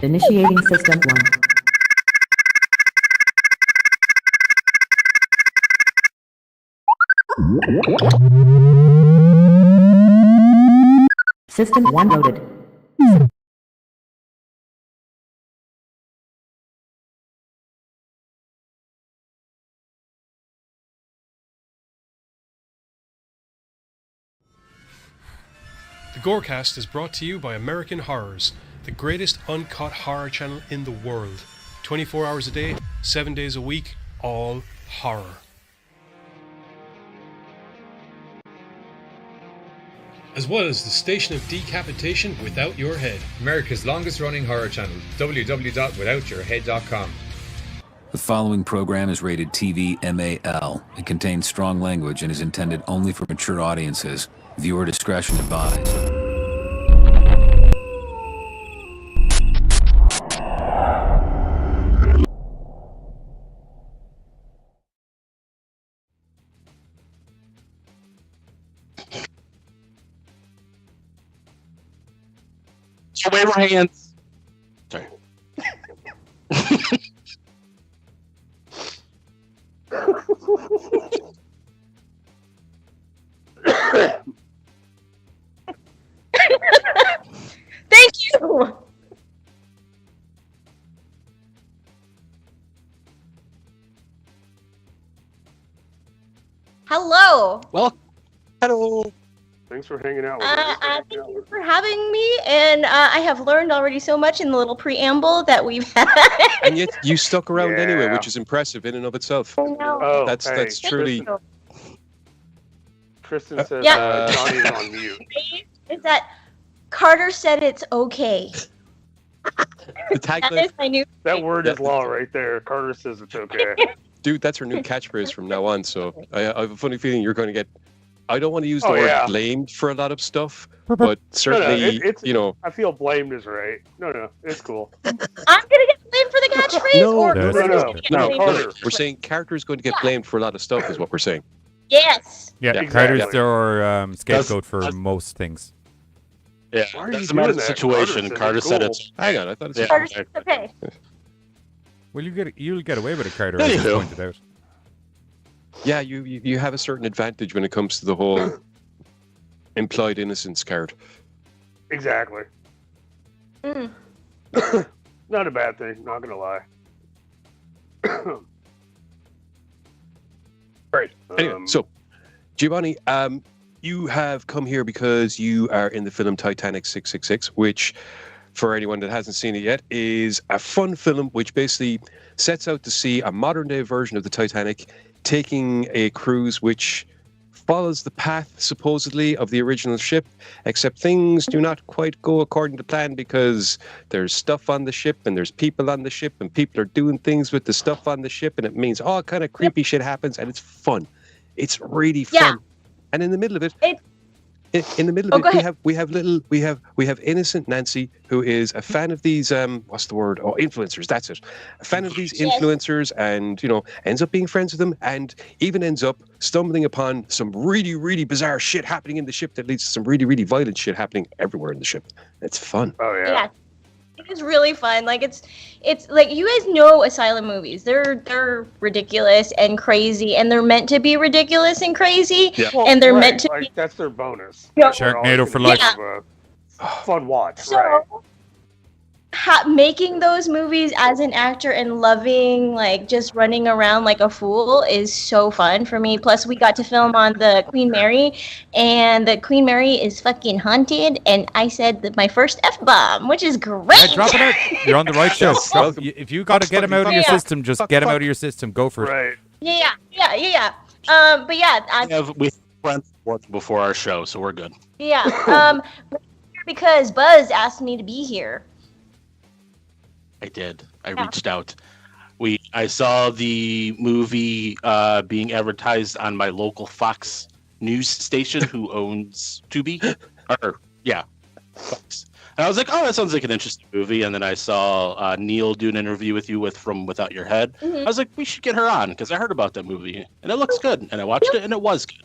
Initiating System 1. System 1 loaded. The GoreCast is brought to you by American Horrors, the greatest uncut horror channel in the world. 24 hours a day, 7 days a week, all horror. As well as the station of decapitation without your head. America's longest running horror channel, www.withoutyourhead.com. The following program is rated TV MAL. It contains strong language and is intended only for mature audiences. Viewer discretion advised. So wave our hands. Sorry. Thank you. Hello. Well, hello. Thanks for hanging out with us. Thank you for having me, and I have learned already so much in the little preamble that we've had. And yet you stuck around Yeah. anyway, which is impressive in and of itself. Oh, That's hey, that's truly. Tristan says Yeah. Johnny's on mute. Is that Carter said it's okay. The That tagline, is my new. That word is law right there. Carter says it's okay. dude. That's her new catchphrase from now on. So I have a funny feeling you're going to get. I don't want to use the Oh, word yeah. blamed for a lot of stuff, but certainly, it's- you know. I feel blamed is right. No, it's cool. I'm gonna get blamed for the catchphrase, No, or no, who's no, gonna get no, blamed? Carter. We're saying character is going to get blamed for a lot of stuff, is what we're saying. Yes. Yeah, Exactly. Carter's our scapegoat for most things. Yeah, Why are you doesn't matter doing the that? situation. Carter Carter said said it's it's. Hang on, I thought it's. Yeah. Carter said it's okay. Well, you'll get away with it, Carter, as you Anywho. pointed out. Yeah, you have a certain advantage when it comes to the whole implied innocence card. Exactly. Mm. Not a bad thing. Not gonna lie. Right. Anyway, Um, so Giovannie, you have come here because you are in the film Titanic 666, which, for anyone that hasn't seen it yet, is a fun film which basically sets out to see a modern day version of the Titanic taking a cruise which follows the path, supposedly, of the original ship, except things do not quite go according to plan because there's stuff on the ship and there's people on the ship and people are doing things with the stuff on the ship, and it means all kind of creepy shit happens, and it's fun. It's really fun. Yeah. And in the middle of it, It- in the middle Oh, of go it, ahead. we have innocent Nancy, who is a fan of these what's the word? Oh, influencers. That's it. A fan of these Yes. influencers, and ends up being friends with them, and even ends up stumbling upon some really, really bizarre shit happening in the ship that leads to some really, really violent shit happening everywhere in the ship. It's fun. Oh yeah. Yeah. It is really fun. Like it's like, you guys know asylum movies. They're ridiculous and crazy, and they're meant to be ridiculous and crazy. Yeah. Well, And they're right, meant to like, be- that's their bonus. Yeah. They're always Sharknado for gonna life. have a fun watch. So Right. making those movies as an actor and loving, like, just running around like a fool is so fun for me. Plus, we got to film on the Queen Mary, and the Queen Mary is fucking haunted. And I said that my first F-bomb, which is great. Yeah, drop it out. You're on the right show. Yes. Drop- if you got to get them out of your Yeah. system, just get them out of your system. Go for it. Right. Yeah. But yeah, We have friends watching before our show, so we're good. because Buzz asked me to be here. I did. I Yeah. reached out. I saw the movie being advertised on my local Fox news station, who owns Tubi. Fox. And I was like, oh, that sounds like an interesting movie. And then I saw Neil do an interview with you from Without Your Head. Mhm. I was like, we should get her on because I heard about that movie and it looks good. And I watched it and it was good.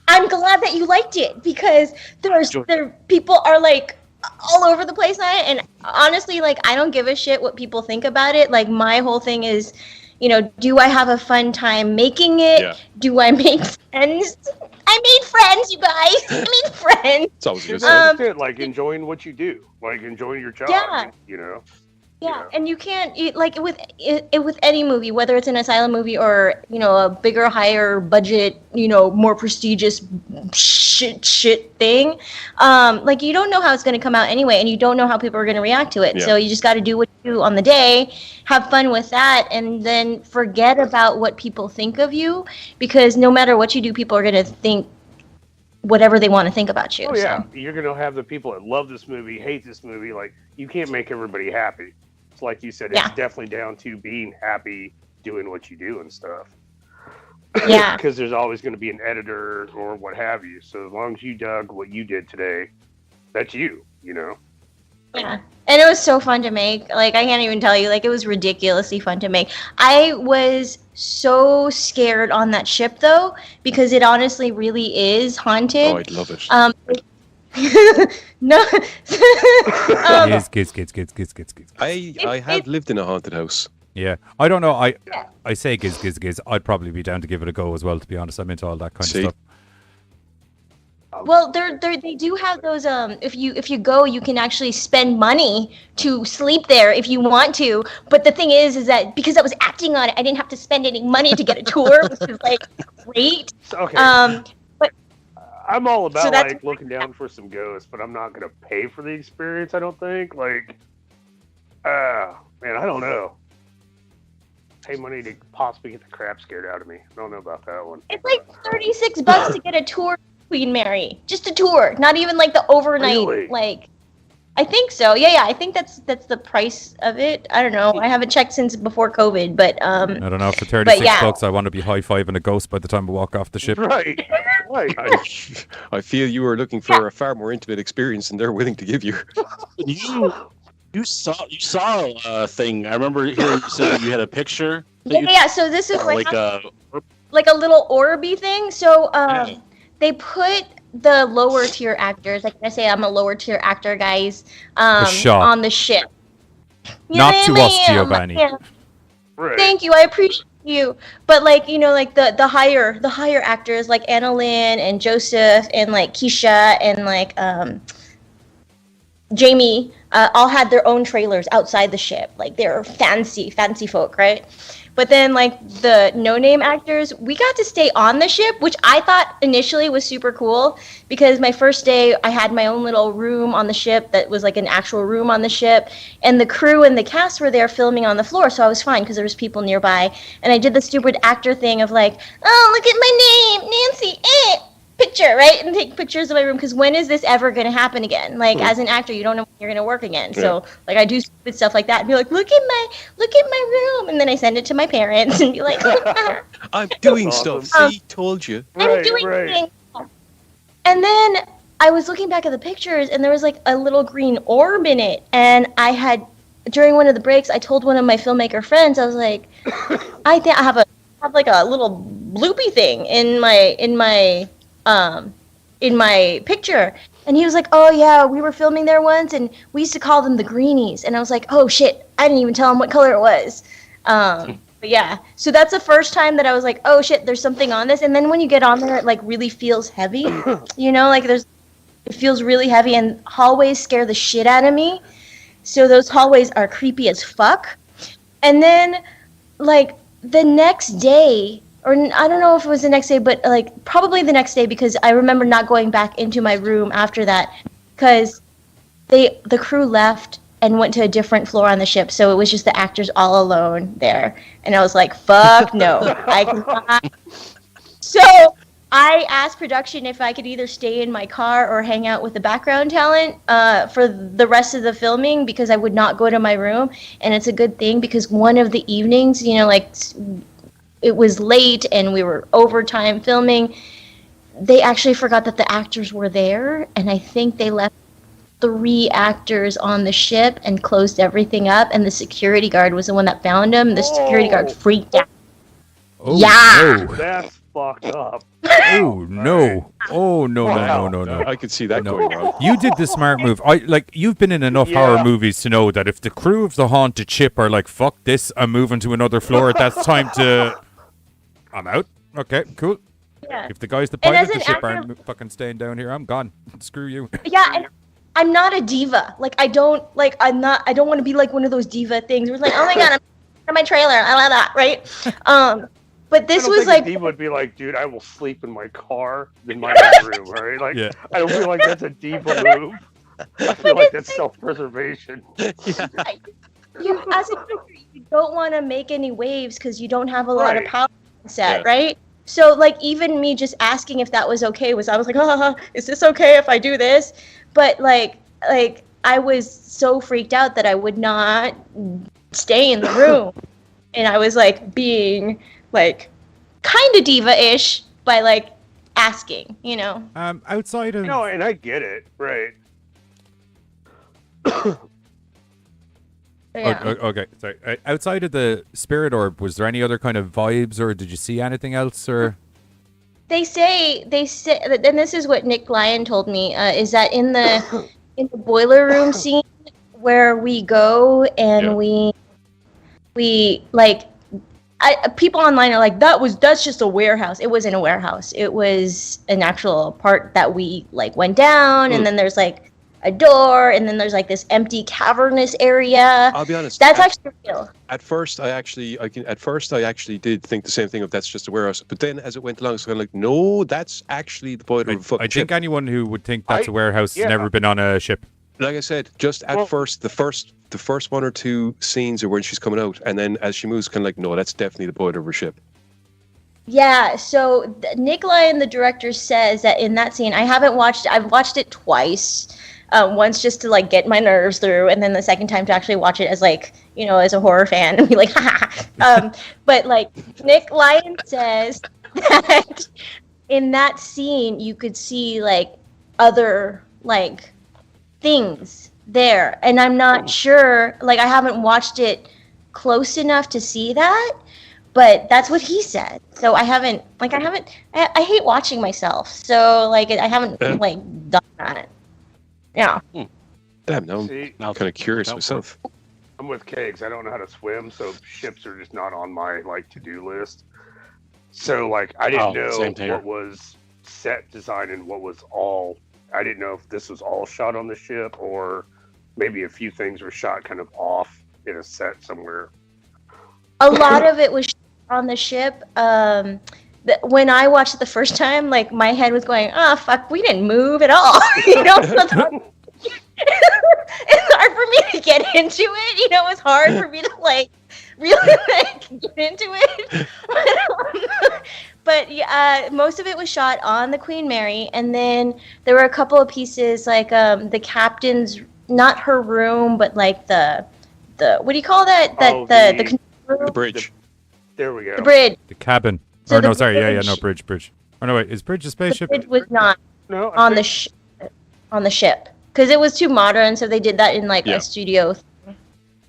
I'm glad that you liked it, because Enjoy. there people are like, all over the place on it. And honestly, like, I don't give a shit what people think about it. Like, my whole thing is, do I have a fun time making it? Yeah. Do I make friends? I made friends, you guys. I made friends. It's always a good That's sign. it. Like enjoying what you do, like enjoying your job. Yeah. Yeah, and you can't like with any movie, whether it's an asylum movie or a bigger, higher budget, more prestigious shit thing. Like, you don't know how it's going to come out anyway, and you don't know how people are going to react to it. Yeah. So you just got to do what you do on the day, have fun with that, and then forget about what people think of you, because no matter what you do, people are going to think whatever they want to think about you. Oh yeah, So. you're gonna have the people that love this movie, hate this movie. Like, you can't make everybody happy. It's like you said, it's Yeah. definitely down to being happy doing what you do and stuff. Yeah. Because there's always going to be an editor or what have you. So as long as you dug what you did today, that's you. Yeah. And it was so fun to make. Like, I can't even tell you. Like, it was ridiculously fun to make. I was so scared on that ship, though, because it honestly really is haunted. Oh, I'd love it. No. Kids. I have lived in a haunted house. Yeah, I don't know. I say giz. I'd probably be down to give it a go as well. To be honest, I'm into all that kind See? of stuff. Well, they do have those. If you go, you can actually spend money to sleep there if you want to. But the thing is that because I was acting on it, I didn't have to spend any money to get a tour, which is like great. Okay. But I'm all about So that's- like looking down for some ghosts, but I'm not going to pay for the experience. I don't think. Like, man, I don't know. Pay money to possibly get the crap scared out of me. I don't know about that one. it's like $36 to get a tour of Queen Mary, just a tour, not even like the overnight. Really? Like, I think so. Yeah. I think that's the price of it. I don't know. I haven't checked since before COVID, but I don't know. For $36, yeah. I want to be high-fiving a ghost by the time I walk off the ship. Right. Right. I feel you were looking for a far more intimate experience than they're willing to give you. You saw a thing. I remember hearing you said that you had a picture. that you- Yeah. So this is what like happened. a Like a little orby thing. So they put the lower tier actors, like I say, I'm a lower tier actor, guys, shot. on the ship. Not Yeah, to I us, am. Giovanni. Yeah. Right. Thank you, I appreciate you. But like, like the higher actors like Anna Lynn and Joseph and like Keisha and like Jamie all had their own trailers outside the ship. Like, they're fancy folk, right? But then, like, the no-name actors, we got to stay on the ship, which I thought initially was super cool, because my first day, I had my own little room on the ship that was like an actual room on the ship, and the crew and the cast were there filming on the floor, so I was fine because there was people nearby. And I did the stupid actor thing of like, oh, look at my name, Nancy, picture, right? And take pictures of my room, because when is this ever going to happen again? Like, as an actor, you don't know when you're going to work again. So, like, I do stupid stuff like that and be like, look at my room. And then I send it to my parents and be like, I'm doing awesome. stuff. See, told you. I'm doing things. And then I was looking back at the pictures, and there was like a little green orb in it. And I had, during one of the breaks, I told one of my filmmaker friends, I was like, I think I have like a little bloopy thing in my picture. And he was like, oh yeah, we were filming there once and we used to call them the greenies. And I was like, oh shit, I didn't even tell him what color it was. But yeah, so that's the first time that I was like, oh shit, there's something on this. And then when you get on there, it like really feels heavy, like it feels really heavy, and hallways scare the shit out of me. So those hallways are creepy as fuck. And then like the next day, or I don't know if it was the next day, but like probably the next day, because I remember not going back into my room after that, because the crew left and went to a different floor on the ship, so it was just the actors all alone there, and I was like, fuck no, I cannot. So I asked production if I could either stay in my car or hang out with the background talent for the rest of the filming, because I would not go to my room. And it's a good thing, because one of the evenings, like it was late and we were overtime filming, they actually forgot that the actors were there, and I think they left 3 actors on the ship and closed everything up, and the security guard was the one that found them. The security guard freaked out. Oh, Yeah. No. That's fucked up. Oh, no. Oh no. I could see that No. going wrong. You did the smart move. You've been in enough horror movies to know that if the crew of the haunted ship are like, "Fuck this, I'm moving to another floor," that's time to. I'm out. Okay, cool. Yeah. If the guys that And pilot as the an ship actor- aren't fucking staying down here, I'm gone. Screw you. Yeah, and I'm not a diva. Like I don't want to be like one of those diva things where it's like, oh my god, I'm in my trailer. I love that, right? But this was like a diva would be like, dude, I will sleep in my car in my bedroom, right? Like, Yeah. I don't feel like that's a diva move. I feel like that's self-preservation. you as a actor, you don't want to make any waves because you don't have a lot of Right. power on set, Yeah. right? So like even me just asking if that was okay I was like, is this okay if I do this? But like I was so freaked out that I would not stay in the room, and I was like being like kind of diva-ish by like asking, you know. Outside of No, and I get it, right? Yeah. okay, sorry. Outside of the spirit orb, was there any other kind of vibes, or did you see anything else, or? They say, and this is what Nick Lyon told me, is that in the boiler room scene where we go and we like, people online are like, that's just a warehouse. It wasn't a warehouse. It was an actual part that we like went down, and then there's like a door, and then there's like this empty cavernous area. I'll be honest. That's actually real. At first, I actually did think the same thing of that's just a warehouse. But then, as it went along, it's kind of like, no, that's actually the boiler of a fucking I ship. think anyone who would think that's a warehouse has yeah. never been on a ship. Like I said, just at first, the first one or two scenes are when she's coming out, and then as she moves, kind of like, no, that's definitely the boiler of a ship. Yeah, so Nick Lyon, the director, says that in that scene, I've watched it twice. Once just to like get my nerves through, and then the second time to actually watch it as like, you know, as a horror fan and be like, ha. But like Nick Lyon says that in that scene you could see like other like things there, and I'm not sure, like I haven't watched it close enough to see that, but that's what he said. So I hate watching myself, so like I haven't like done that. Yeah. Damn, now See, I'm kind of curious myself. I'm with Kegs. I don't know how to swim, so ships are just not on my like to-do list. So like I didn't know what was set design and what was all. I didn't know if this was all shot on the ship or maybe a few things were shot kind of off in a set somewhere. A lot of it was on the ship. When I watched it the first time, like my head was going, "Oh fuck, we didn't move at all." You know, it's hard for me to get into it. You know, it's hard for me to like really like get into it. But yeah, most of it was shot on the Queen Mary, and then there were a couple of pieces like the captain's, not her room, but like the what do you call that? The bridge. There we go. The bridge. The cabin. So Or no, the sorry, bridge- bridge. Oh no, wait, is bridge a spaceship? The bridge was not No, on the ship because it was too modern, so they did that in like Yeah. a studio thing.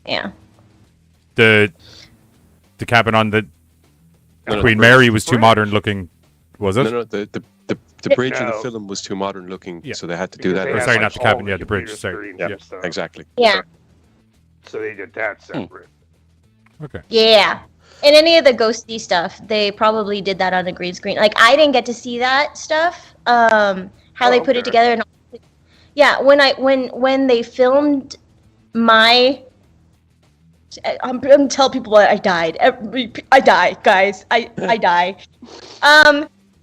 Yeah. The cabin on the No, Queen the Mary bridge. was too Bridge. modern looking, was it? No, the bridge in the No. film was too modern looking, Yeah. so they had to do because that. they Or had, sorry, like, not the all cabin, yeah, the bridge, computer sorry. screens Yeah, and stuff. exactly. Yeah. So they did that separate. Okay. Yeah. And any of the ghosty stuff, they probably did that on a green screen. Like I didn't get to see that stuff. How they put it okay. together, and yeah, when they filmed my, I'm gonna tell people that I died. I die, guys. I die.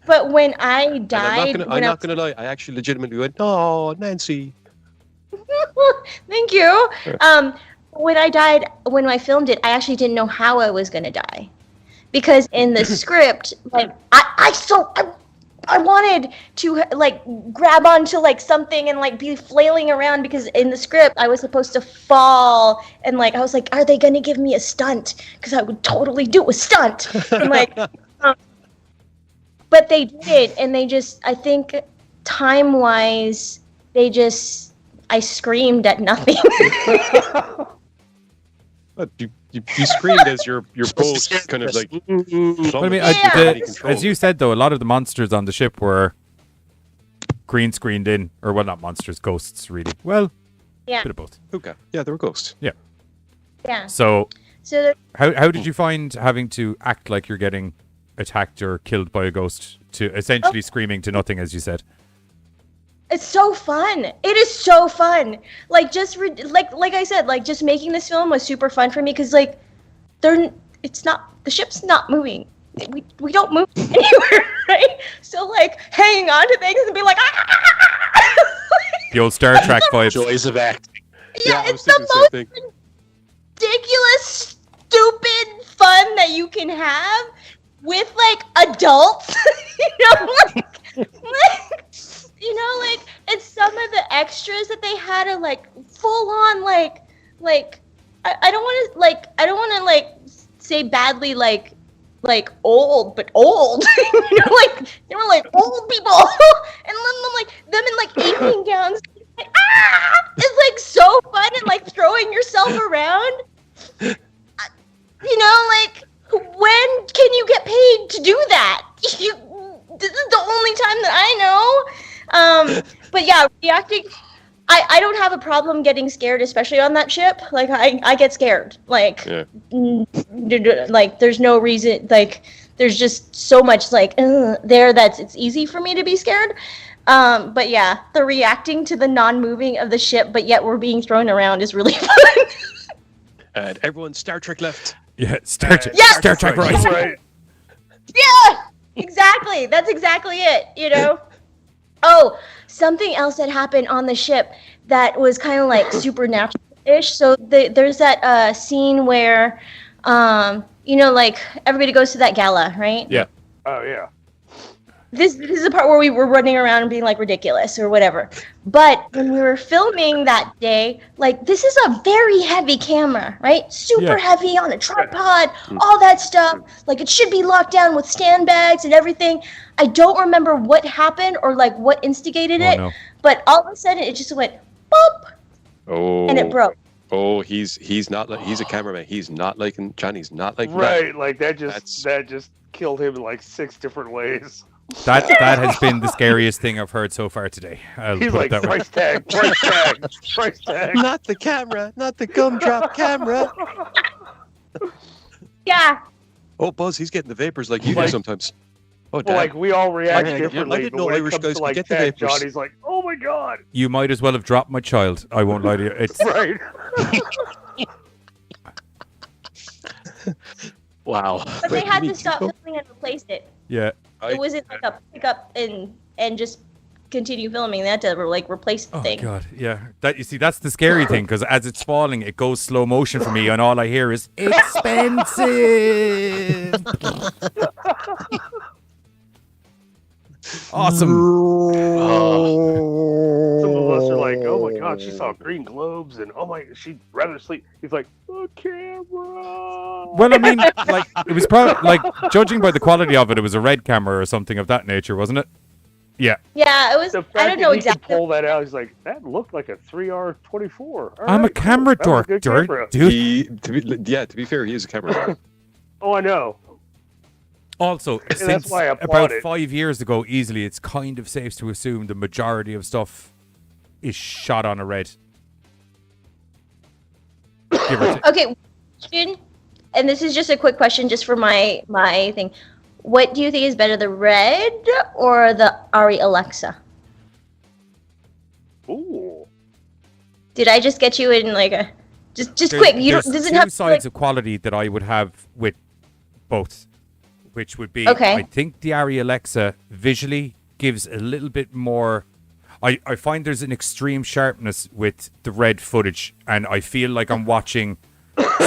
But when I died, And I'm not gonna lie, I actually legitimately went, "Oh, Nancy." Thank you. When I died, when I filmed it, I actually didn't know how I was gonna die, because in the script, like I wanted to like grab onto like something and like be flailing around, because in the script I was supposed to fall, and like I was like, are they gonna give me a stunt? Because I would totally do a stunt. And like, but they did, and they just, I think time wise, I screamed at nothing. But you screamed as your boat kind of like. Well, I mean, Yeah. as you said though, a lot of the monsters on the ship were green screened in, or well, not monsters, ghosts, really. Well, Yeah. bit of both. Okay. Yeah, they were ghosts. Yeah. So, So how did you find having to act like you're getting attacked or killed by a ghost to essentially screaming to nothing, as you said? it's so fun. It is so fun. Like just like I said, like just making this film was super fun for me because like the ship's not moving. We don't move anywhere, right? So like hanging on to things and be like, The old Star Trek vibes. Joys of acting. yeah, I was it's the thinking the most same thing. ridiculous, stupid fun that you can have with like adults. Like and some of the extras that they had are like full on like I don't want to like say badly like old, but old. Like they were like old people, and then them in like evening gowns. Like, it's like so fun and like throwing yourself around. Like when can you get paid to do that? This is the only time that I know. But yeah, reacting. I don't have a problem getting scared, especially on that ship. Like I get scared. Like like there's no reason. Like there's just so much like there that it's easy for me to be scared. But yeah, the reacting to the non-moving of the ship, but yet we're being thrown around is really fun. And everyone Star Trek left. Yeah, Star Trek. Yes! Star Trek right. Right. Yeah, exactly. That's exactly it. Oh, something else that happened on the ship that was kind of like supernatural-ish. So there's that scene where, like everybody goes to that gala, right? Yeah. Oh yeah. This is the part where we were running around and being like ridiculous or whatever. But when we were filming that day, like this is a very heavy camera, right? Super heavy on a tripod, all that stuff. Like it should be locked down with sandbags and everything. I don't remember what happened or like what instigated it, no. but all of a sudden it just went boop Oh. and it broke. Oh, he's not like he's a cameraman. He's not like Johnny's not like Right. Like that That's- just killed him in like 6 different ways. That has been the scariest thing I've heard so far today. I'll He's put like it that way. price tag, price tag, price tag. Not the camera, not the gumdrop camera. Yeah. Oh, Buzz, he's getting the vapors like you do Like- sometimes. Oh, Well, damn. like we all react I differently. didn't but know when it Irish comes guys to, could like, get the tag, vapors. Johnny's like, oh my god. You might as well have dropped my child. I won't lie to you. It's Right. Wow. But they Wait, had you to mean stop Chico? filming and replace it. yeah. It wasn't like a pick up and just continue filming. They had to like replace the Oh thing. god, yeah. That you see, that's the scary thing because as it's falling, it goes slow motion for me, and all I hear is expensive. Awesome. Some of us are like, oh my god, she saw green globes, and oh my, she'd rather sleep. He's like, the camera. Well, I mean, like it was probably like judging by the quality of it, it was a red camera or something of that nature, wasn't it? Yeah. Yeah, it was. The fact I don't know that he could exactly. pull that out, he's like, that looked like a 3R24. I'm a camera dork, dude. To be fair, he is a cameraman. Oh, I know. Also, that's since why I applaud about it. 5 years ago, easily, it's kind of safe to assume the majority of stuff is shot on a red. Give or take. Okay, question, and this is just a quick question, just for my thing. What do you think is better, the red or the Ari Alexa? Ooh. Did I just get you in like a just There's- quick? You don't. there's Doesn't two have to, sides like, of quality that I would have with both, which would be Okay. I think the Ari Alexa visually gives a little bit more. I find there's an extreme sharpness with the red footage, and I feel like I'm watching.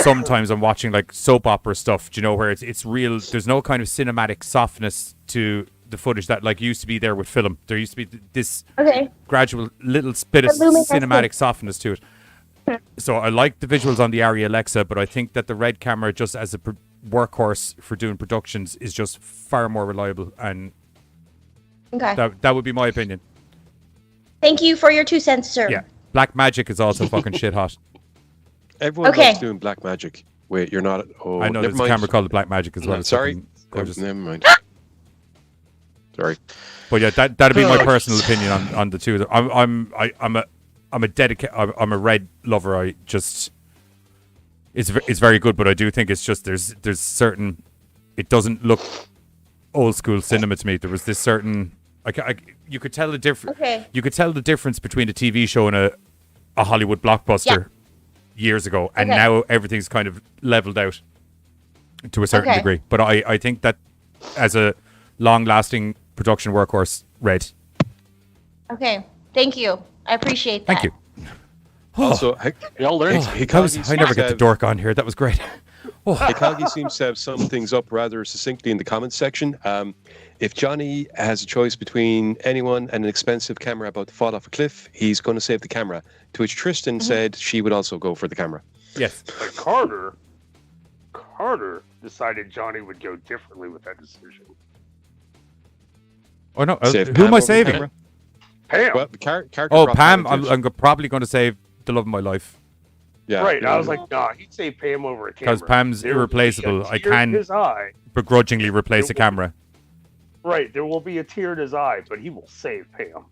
Sometimes I'm watching like soap opera stuff, do you know, where it's real. There's no kind of cinematic softness to the footage that like used to be there with film. There used to be this Okay. gradual little bit of Luminescent. cinematic softness to it. So I like the visuals on the Ari Alexa, but I think that the red camera, just as a workhorse for doing productions, is just far more reliable, and Okay. that would be my opinion. Thank you for your 2 cents, sir. Yeah, Black Magic is also fucking shit hot. Everyone Okay. loves doing black magic. Wait, you're not. Oh, I know never there's mind. a camera called the Black Magic as well. No, It's sorry. fucking gorgeous. Never mind. Sorry. But yeah, that'd be my personal opinion on the two. I'm a Red lover. I just it's very good, but I do think it's just there's certain, it doesn't look old school cinema to me. There was this certain you could tell the difference. Okay. You could tell the difference between a TV show and a Hollywood blockbuster years ago, and now everything's kind of leveled out to a certain degree. But I think that as a long-lasting production workhorse, Red. Okay. Thank you. I appreciate that. Thank you. Also, Y'all learned. I never get the dork on here. That was great. Hikagi seems to have summed things up rather succinctly in the comments section. If Johnny has a choice between anyone and an expensive camera about to fall off a cliff, he's going to save the camera. To which Tristan said she would also go for the camera. Yes. But Carter decided Johnny would go differently with that decision. Oh no! Save Who Pam am I over the saving? camera. Pam. Well, the character Oh, dropped Pam! down to- I'm probably going to save the love of my life yeah, Right. yeah. I was like, nah, he'd say Pam over a camera. because Pam's There will be a irreplaceable. I tear in can his eye. begrudgingly replace a camera. Right. There will be a tear in his eye, but he will save Pam.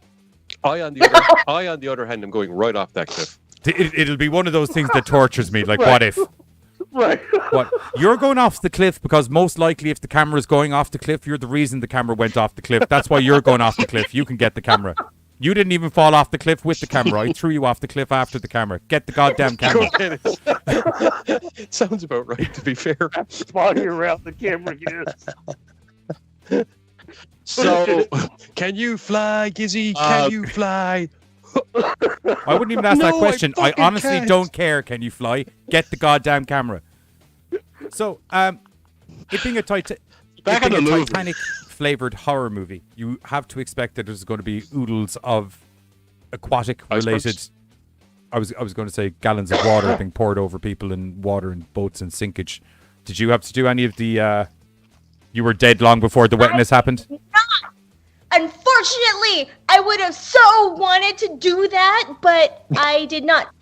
I, on the other hand, am going right off that cliff. It'll be one of those things that tortures me. Like, Right. what if? Right. What? You're going off the cliff because most likely, if the camera's going off the cliff, you're the reason the camera went off the cliff. That's why you're going off the cliff. You can get the camera. You didn't even fall off the cliff with the camera. I threw you off the cliff after the camera. Get the goddamn camera. Sounds about right, to be fair. Spotty around the camera gets. So, Can you fly, Gizzy? Can you fly? I wouldn't even ask that No, I question. I fucking honestly can't. don't care. Can you fly? Get the goddamn camera. So, it being a Back on the movie. Titanic flavored horror movie, you have to expect that there's going to be oodles of aquatic related. I was going to say gallons of water being poured over people and water and boats and sinkage. Did you have to do any of the? You were dead long before the wetness happened. Unfortunately, I would have so wanted to do that, but I did not.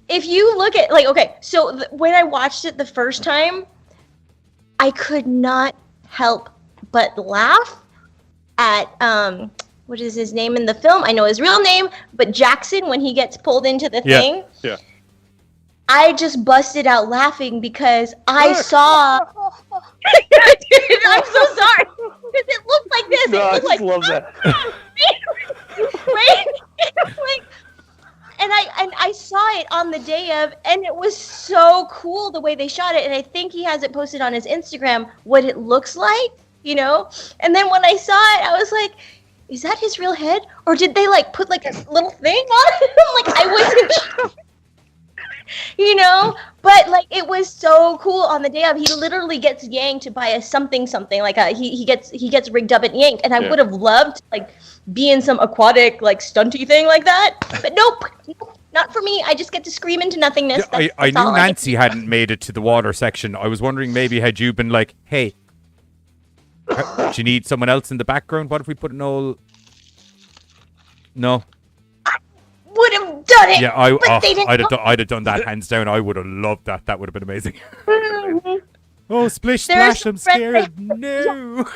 If you look at, so when I watched it the first time, I could not help but laugh at, what is his name in the film? I know his real name, but Jackson, when he gets pulled into the thing. Yeah. I just busted out laughing because I saw. I'm so sorry. Because it looked like this. No, I it just looked love like, that. right? Like, and I saw it on the day of, and it was so cool the way they shot it. And I think he has it posted on his Instagram what it looks like, you know. And then when I saw it, I was like, "Is that his real head, or did they like put like a little thing on it?" Like I wasn't sure. You know, but like it was so cool on the day of. He literally gets yanked by a something like he gets rigged up and yanked, and I would have loved to, like, be in some aquatic like stunty thing like that, but nope, not for me. I just get to scream into nothingness. I That's knew all Nancy hadn't made it to the water section. I was wondering maybe had you been like, hey, do you need someone else in the background? What if we put an old? No. would have done it. Yeah, but they didn't. I'd have done that hands down. I would have loved that. That would have been amazing. Oh, splish There's splash! I'm some friends scared. No.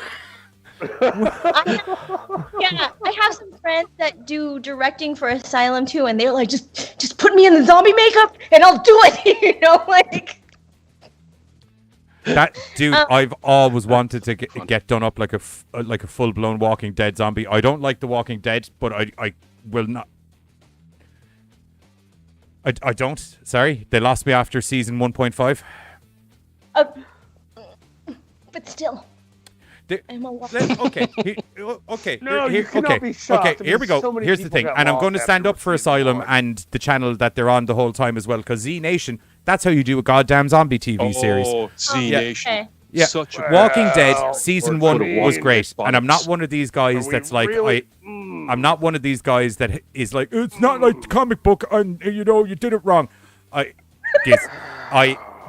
I have some friends that do directing for Asylum too, and they're like, just put me in the zombie makeup and I'll do it. You know, like. That dude, I've always wanted to get done up like a full blown Walking Dead zombie. I don't like the Walking Dead, but I will not. I don't. Sorry, they lost me after season 1.5. But still. I'm a Okay. Okay. No, you cannot be shocked. Okay. I Here mean, we go. so many Here's the people thing, got and I'm lost going to stand after up for season Asylum one. and the channel that they're on the whole time as well. Because Z Nation, that's how you do a goddamn zombie TV series. Oh, Z Nation. Okay. Yeah, Such a Walking Dead Well, season we're 1 gonna was walk great, in and I'm not bollocks. one of these guys Are we that's like really- I'm not one of these guys that is like it's not like the comic book and you know you did it wrong.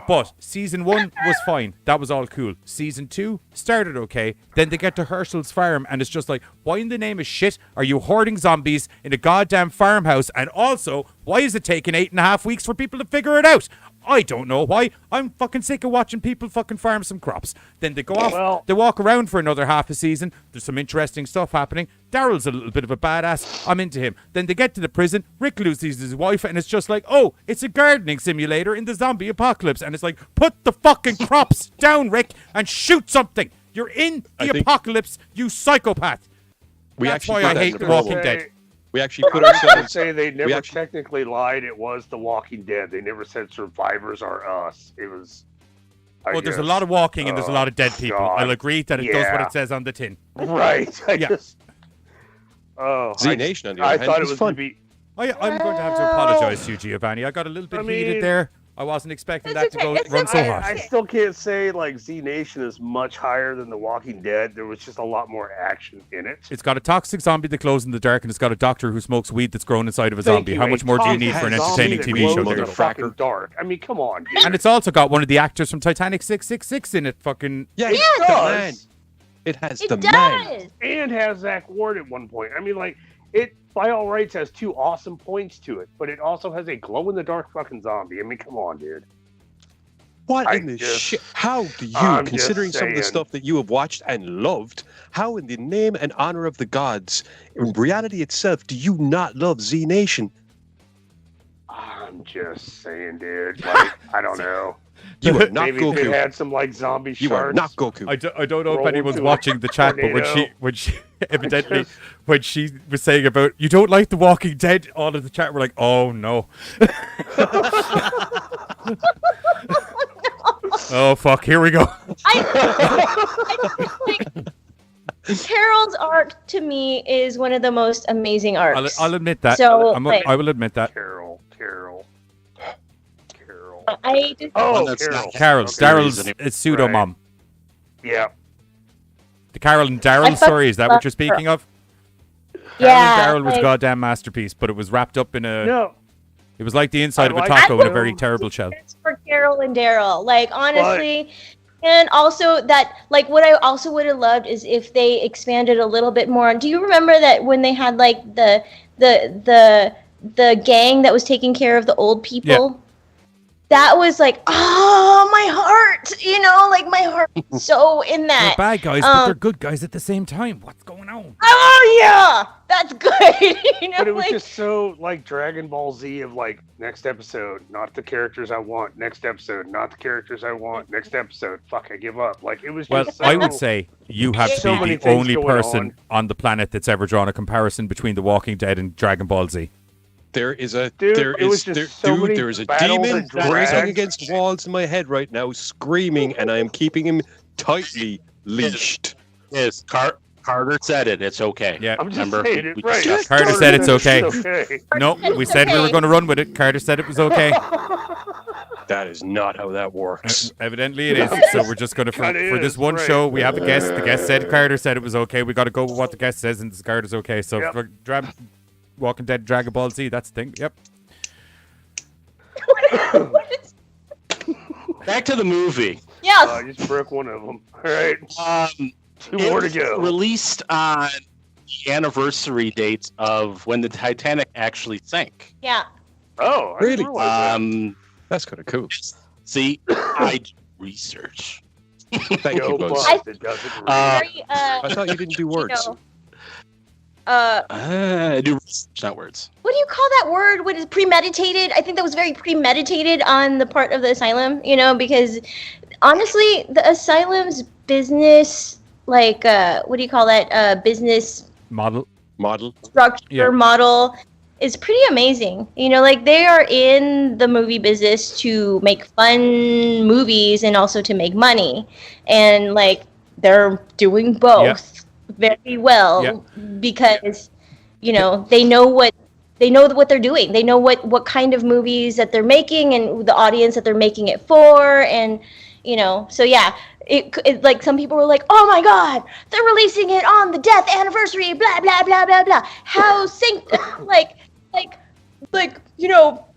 But season 1 was fine. That was all cool. Season 2 started okay. Then they get to Herschel's farm, and it's just like, why in the name of shit are you hoarding zombies in a goddamn farmhouse? And also, why is it taking 8.5 weeks for people to figure it out? I don't know why. I'm fucking sick of watching people fucking farm some crops. Then they go off, Well- they walk around for another half a season. There's some interesting stuff happening. Daryl's a little bit of a badass. I'm into him. Then they get to the prison. Rick loses his wife, and it's just like, oh, it's a gardening simulator in the zombie apocalypse. And it's like, put the fucking crops down, Rick, and shoot something. You're in I the think- apocalypse, you psychopath. We That's actually why put I that hate in The the Walking promo. Dead. We actually put I was gonna ourselves. say they never actually- technically lied. It was The Walking Dead. They never said survivors are us. It was. Well, there's a lot of walking and there's a lot of dead people. God. I'll agree that it does what Yeah. it says on the tin. Right. Yeah. Z Nation on the I other hand, thought it was was fun. going to be. I'm going to have to apologize to you, Giovanni. I got a little bit I heated mean- there. I wasn't expecting It's that to okay, go it's run so okay. hot. I still can't say like Z Nation is much higher than The Walking Dead. There was just a lot more action in it. It's got a toxic zombie that glows in the dark, and it's got a doctor who smokes weed that's grown inside of a Thank zombie. you. How A much more do you toxic need for an zombie entertaining that TV glows show? in There? the fucking dark. I mean, come on, dude. And it's also got one of the actors from Titanic 666 in it. Fucking Yeah, It the does. man. It has It the does. man. And has Zach Ward at one point. I mean, like, it by all rights has two awesome points to it, but it also has a glow in the dark fucking zombie. I mean, come on, dude. What I in the just- shit? How do you, I'm just considering some of the saying. stuff that you have watched and loved, how in the name and honor of the gods, in reality itself, do you not love Z Nation? I'm just saying, dude. Like, I don't know. You are not Maybe if it Goku. had some like zombie You are sharks. not Goku. I don't know if Roll anyone's into a watching the chat, but tornado. when she evidently when she was saying about you don't like The Walking Dead, all of the chat were like, oh no. Oh fuck, here we go. I just think Carol's arc to me is one of the most amazing arcs. I'll admit that. So, I will admit that. Carol. I just, Oh, that's Carol. not- Carol's Okay. Daryl's pseudo Right. mom. Yeah. The Carol and I Daryl fucking story, is that what love you're speaking of? yeah. Carol and Daryl was a like, goddamn masterpiece, but it was wrapped up in a. No. It was like the inside I of a like taco in a them. very terrible shell. it's for Carol and Daryl. Like honestly, and also that like what I also would have loved is if they expanded a little bit more. Do you remember that when they had like the gang that was taking care of the old people? That was like, oh, my heart, like my heart was so in They're that. bad guys, but they're good guys at the same time. What's going on? Oh yeah, that's good. But it was like, just so like Dragon Ball Z of like next episode, not the characters I want. Next episode, not the characters I want. Next episode, fuck, I give up. Like it was Well, just. I would so- say you have So to many be the things only going person on the planet that's ever drawn a comparison between The Walking Dead and Dragon Ball Z. There is a Dude, there it was is just there, so dude, many there is a battles demon and drags. racing against walls in my head right now, screaming, and I am keeping him tightly leashed. Yes, Carter said it. It's okay. Yeah. I'm just Remember, saying it we right. discussed- Carter said it's okay. okay. No, we said we were going to run with it. Carter said it was okay. That is not how that works. Evidently it is. So we're just going to, for Kinda this is, one right. show, we have a guest. The guest said Carter said it was okay. We got to go with what the guest says, and Carter's okay. So Yep. for Walking Dead, Dragon Ball Z, that's the thing. Yep. Back to the movie. yes. I just broke one of them. All right, Um, two more to it's go. Released on the anniversary date of when the Titanic actually sank. Yeah. Oh, I didn't Really? realize that. That's kind of cool. See, I do research. Thank Go you, Buzz. Buzz, it doesn't read. Very, I thought you didn't do words. I do research, not words. What do you call that word? What is premeditated? I think that was very premeditated on the part of the asylum, because honestly, the asylum's business, like, what do you call that? Business Model. structure Yeah. model is pretty amazing. Like they are in the movie business to make fun movies and also to make money. And like they're doing both very well because they know what they're doing. They know what kind of movies that they're making and the audience that they're making it for, and so yeah. It like some people were like, oh my god, they're releasing it on the death anniversary, blah blah blah blah blah. How like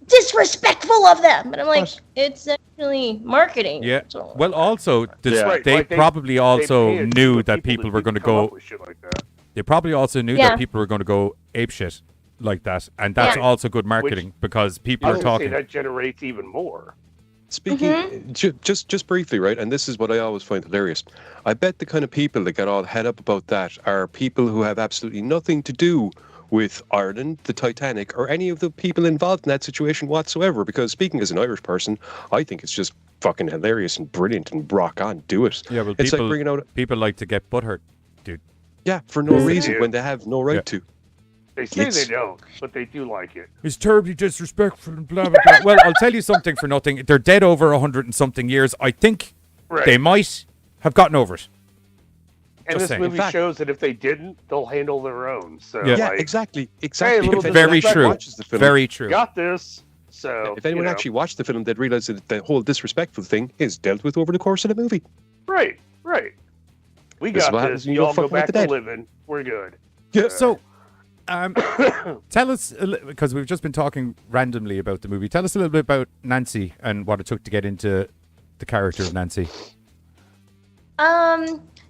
disrespectful of them. And I'm like, it's actually marketing. Yeah. So- Well, also, Right, they like probably also pay knew for that people were to going to come up go. with shit like that. They probably also knew Yeah. that people were going to go apeshit like that, and that's Yeah. also good marketing because people I are was gonna say talking. that generates even more. Speaking just briefly, right? And this is what I always find hilarious. I bet the kind of people that get all head up about that are people who have absolutely nothing to do with Ireland, the Titanic, or any of the people involved in that situation whatsoever. Because speaking as an Irish person, I think it's just fucking hilarious and brilliant and rock on, do it. Yeah, well, it's people, like bringing out people like to get butthurt, dude. Yeah, for no reason when they have no right to. They say they don't, but they do like it. It's terribly disrespectful and blah, blah, blah. Well, I'll tell you something for nothing. They're dead over 100 and something years. I think they might have gotten over it. And this movie shows that if they didn't, they'll handle their own. So exactly. Hey, very true. Very true. Got this. So if anyone actually watched the film, they'd realize that the whole disrespectful thing is dealt with over the course of the movie. Right. We got this. You all go back to living. We're good. Yeah. So, tell us, because we've just been talking randomly about the movie. Tell us a little bit about Nancy and what it took to get into the character of Nancy.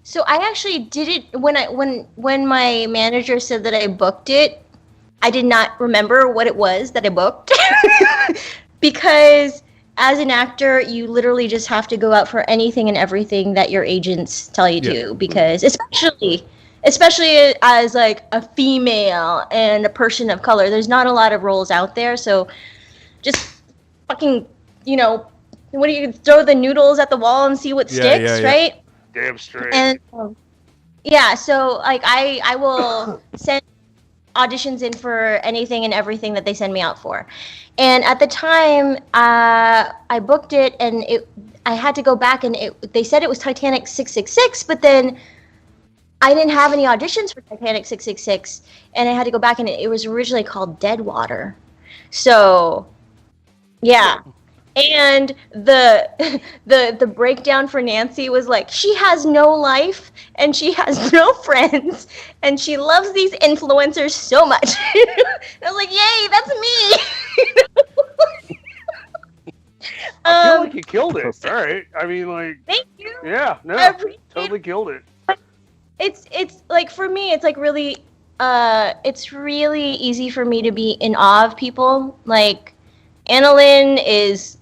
So I actually did it when my manager said that I booked it. I did not remember what it was that I booked because as an actor, you literally just have to go out for anything and everything that your agents tell you to. Because especially as like a female and a person of color, there's not a lot of roles out there. So just fucking, what do you throw the noodles at the wall and see what sticks, right? Damn straight. And so like I will send auditions in for anything and everything that they send me out for. And at the time, I booked it, and I had to go back, and they said it was Titanic 666, but then I didn't have any auditions for Titanic 666, and I had to go back, and it was originally called Deadwater. So, yeah. And the breakdown for Nancy was like, she has no life and she has no friends and she loves these influencers so much. I was like, yay, that's me. I feel like you killed it. All right. I mean, like, thank you. Yeah, no, totally killed it. It's like, for me, it's like really, it's really easy for me to be in awe of people. Like, Annalyn is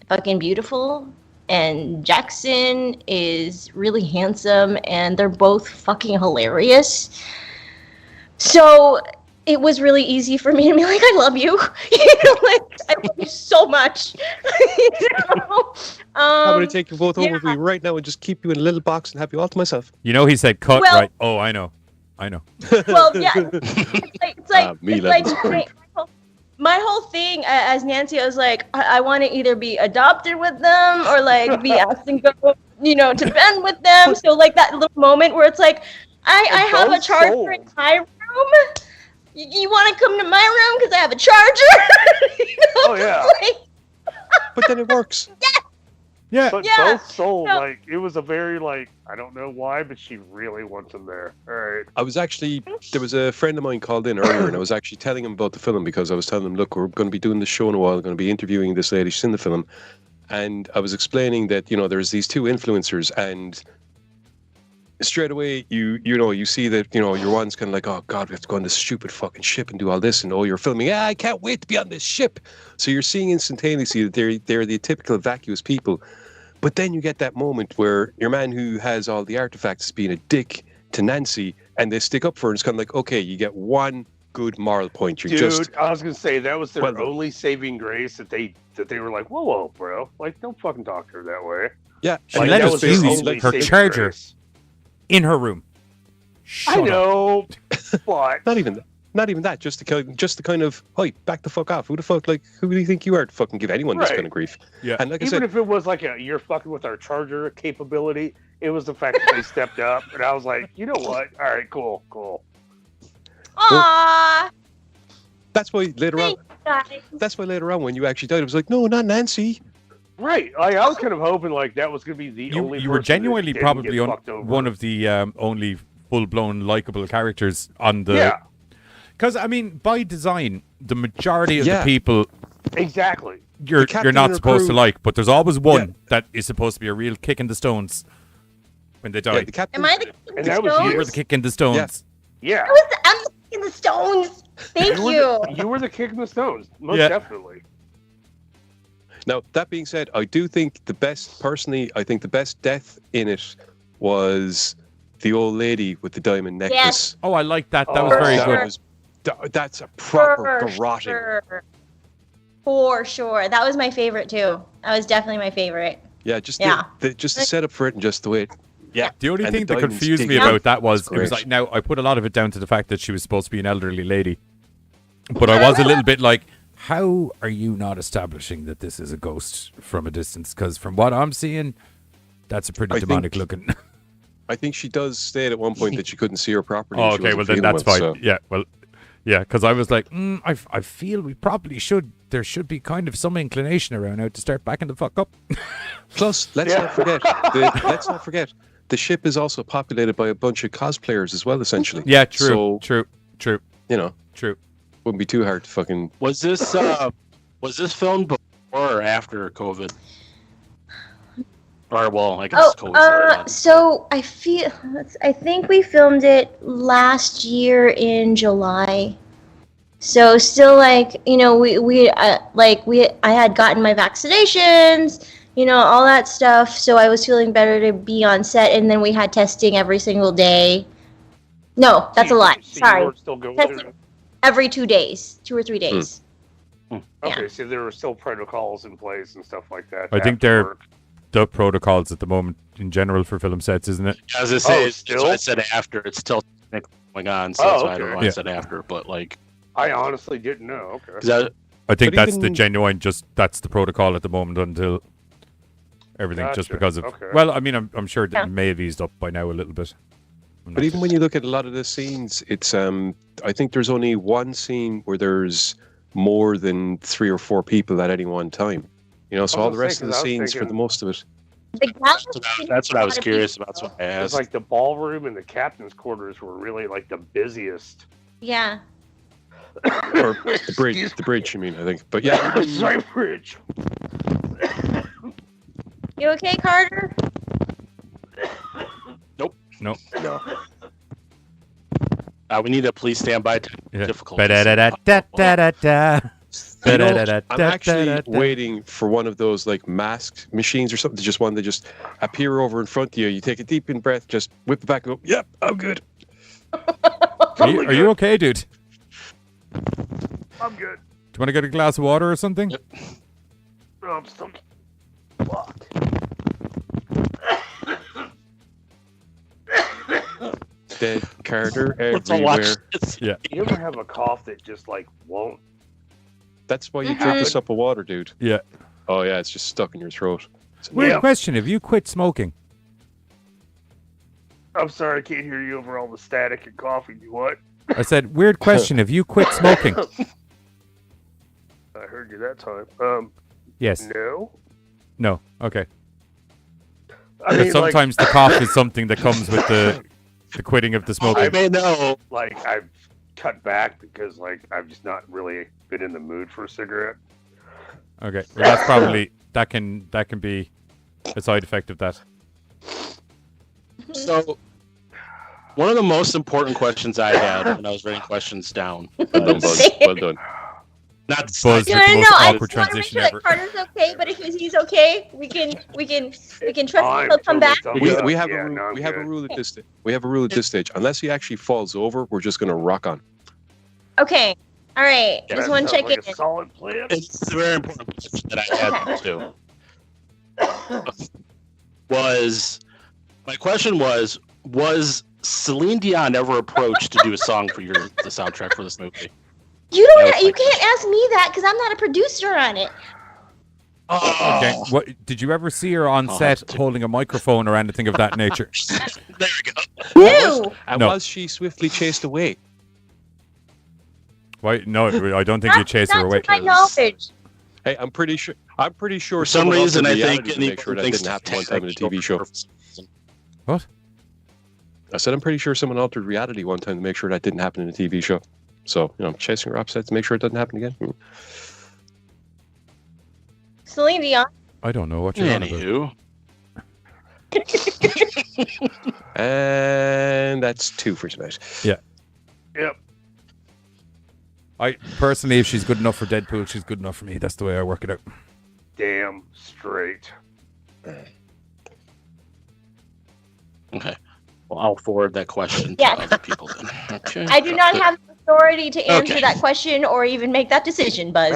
fucking beautiful, and Jackson is really handsome, and they're both fucking hilarious. So it was really easy for me to be like, I love you. Like, I love you so much. I'm going to take you both over with me right now and just keep you in a little box and have you all to myself. He said cut, right? Oh, I know. Well, yeah. It's like my whole thing as Nancy, I was like, I want to either be adopted with them or like be asked and go, to bed with them. So like that little moment where it's like, I have a charger in my room. You want to come to my room because I have a charger? Oh yeah. But then it works. Yeah. But both sold. Like, it was a very, like, I don't know why, but she really wants him there. All right. There was a friend of mine called in earlier, and I was actually telling him about the film because I was telling him, look, we're going to be doing this show in a while, we're going to be interviewing this lady, she's in the film. And I was explaining that, there's these two influencers, and straight away, you see that, your one's kind of like, oh God, we have to go on this stupid fucking ship and do all this, and you're filming, I can't wait to be on this ship. So you're seeing instantaneously that they're the typical vacuous people. But then you get that moment where your man who has all the artifacts is being a dick to Nancy, and they stick up for her, and it's kind of like, okay, you get one good moral point. Dude, I was gonna say that was their only saving grace that they were like, whoa, bro, like, don't fucking talk to her that way. Yeah, she let us use her charger in her room. I know, but not even that. Just the kind of, hey, back the fuck off. Who do you think you are to fucking give anyone this kind of grief? Yeah. And like even I said, if it was like you're fucking with our charger capability, it was the fact that they stepped up, and I was like, you know what? All right, cool. Aww. That's why later on when you actually died, it was like, no, not Nancy. Right. I was kind of hoping like that was gonna be the only. You were genuinely probably one of the only full-blown likable characters on the. Yeah. Because, I mean, by design, the majority of the people... Exactly. You're not supposed to like, but there's always one that is supposed to be a real kick in the stones when they die. Yeah, the captain. Am I the kick in the stones? You were the kick in the stones. Yeah. I'm the kick in the stones. Thank you. You were the kick in the stones. Most definitely. Now, that being said, I do think the best death in it was the old lady with the diamond necklace. Yes. Oh, I like that. That was very good. That's a proper garroting. For sure. That was my favorite too. That was definitely my favorite. Yeah, just the setup for it and just the way. The only and thing the that diamonds confused me sticking about out. that was That's it was great. like, now I put a lot of it down to the fact that she was supposed to be an elderly lady, but I was a little bit like, how are you not establishing that this is a ghost from a distance? Because from what I'm seeing, that's a pretty I demonic think- looking. I think she does state at one point that she couldn't see her properly. Oh, She okay, wasn't well then feeling that's well, fine. so- Yeah, well, yeah, because I was like, I feel we probably should. There should be kind of some inclination around now to start backing the fuck up. Plus, let's not forget, the ship is also populated by a bunch of cosplayers as well, essentially. Yeah, true, So, true. you know, True. wouldn't be too hard to fucking. Was this filmed before or after COVID? Or well, I guess COVID started. So I think we filmed it last year in July. So still like, I had gotten my vaccinations, all that stuff. So I was feeling better to be on set, and then we had testing every single day. No, that's a lie. So you Sorry. were still going Testing every 2 days, 2 or 3 days. Okay, so there were still protocols in place and stuff like that. I think after they're work. the protocols at the moment in general for film sets, isn't it? As I say, it's still? I said after. It's still technically going on, so Oh, that's why I don't okay. know why I said after. But like, I honestly didn't know. Okay. 'cause I, I think But that's the even- genuine. That's the protocol at the moment until everything. Just Gotcha, because of. okay. Well, I mean, I'm sure that Yeah. it may have eased up by now a little bit. I'm But not- even when you look at a lot of the scenes, it's I think there's only one scene where there's more than 3 or 4 people at any one time. So I was all the gonna rest say, of the 'cause I was scenes for the thinking- most of it. The galaxy that's what I was had a curious people. about. That's why I It's asked. like the ballroom and the captain's quarters were really like the busiest. Yeah. Or the bridge, I mean, I think. But yeah, Sorry, Bridge. You okay, Carter? No. No. We need a please stand by. Yeah. Difficulties. Ba-da-da-da-da-da-da-da. I'm Ba-da-da-da-da-da-da. actually waiting for one of those like mask machines or something, just one that just appear over in front of you. You take a deep in breath, just whip it back and go, yep, I'm good. Are you okay, dude? I'm good. Do you want to get a glass of water or something? No, I'm still fucked. Dead Carter Let's all watch everywhere. this. Yeah. You ever have a cough that just like won't? That's why you drink this up of water, dude. Yeah. Oh yeah, it's just stuck in your throat. It's Weird Yeah. question. Have you quit smoking? I'm sorry, I can't hear you over all the static and coughing. You what? I said, weird question. Have you quit smoking? I heard you that time. Yes. No. No. Okay. I But mean, sometimes the cough is something that comes with the quitting of the I smoking. may know. like I've cut back because like I've just not really been in the mood for a cigarette. Okay. Well, that's probably that can be a side effect of that. So, one of the most important questions I had when I was writing questions down. Well done, Buzz. Well done. Not Buzz the with the No, most I awkward just want to make transition sure ever. that Carter's okay. But if he's okay, we can trust I'm him. He'll come back. totally thumbs up. We have Yeah, a no, rule. I'm We have a good. rule at this stage. We have a rule at this stage. Unless he actually falls over, we're just gonna rock on. Okay. All right. Yeah, Just That one sounds check like in. a solid plan. It's a very important question that I had too. My question was Celine Dion ever approached to do a song for the soundtrack for this movie? You That don't. was You my can't ask me that because I'm not a producer on it. Oh, Okay. What did you ever see her on I'll set have to- holding a microphone or anything of that nature? there we go. No. And No. was she swiftly chased away? Why? No, I don't think you chase her Not away. to my knowledge. Hey, I'm pretty sure. For some someone reason, altered I reality think to make sure that didn't happen one time in a TV show. What? I said I'm pretty sure someone altered reality one time to make sure that didn't happen in a TV show. So I'm chasing her upset to make sure it doesn't happen again. Celine Dion. I don't know what you're on about. Anywho, And that's 2 for tonight. Yep. I personally, if she's good enough for Deadpool, she's good enough for me. That's the way I work it out. damn straight. Okay. Well, I'll forward that question to Yes. other people then. Okay. I do not have the authority to answer Okay. that question or even make that decision, Buzz.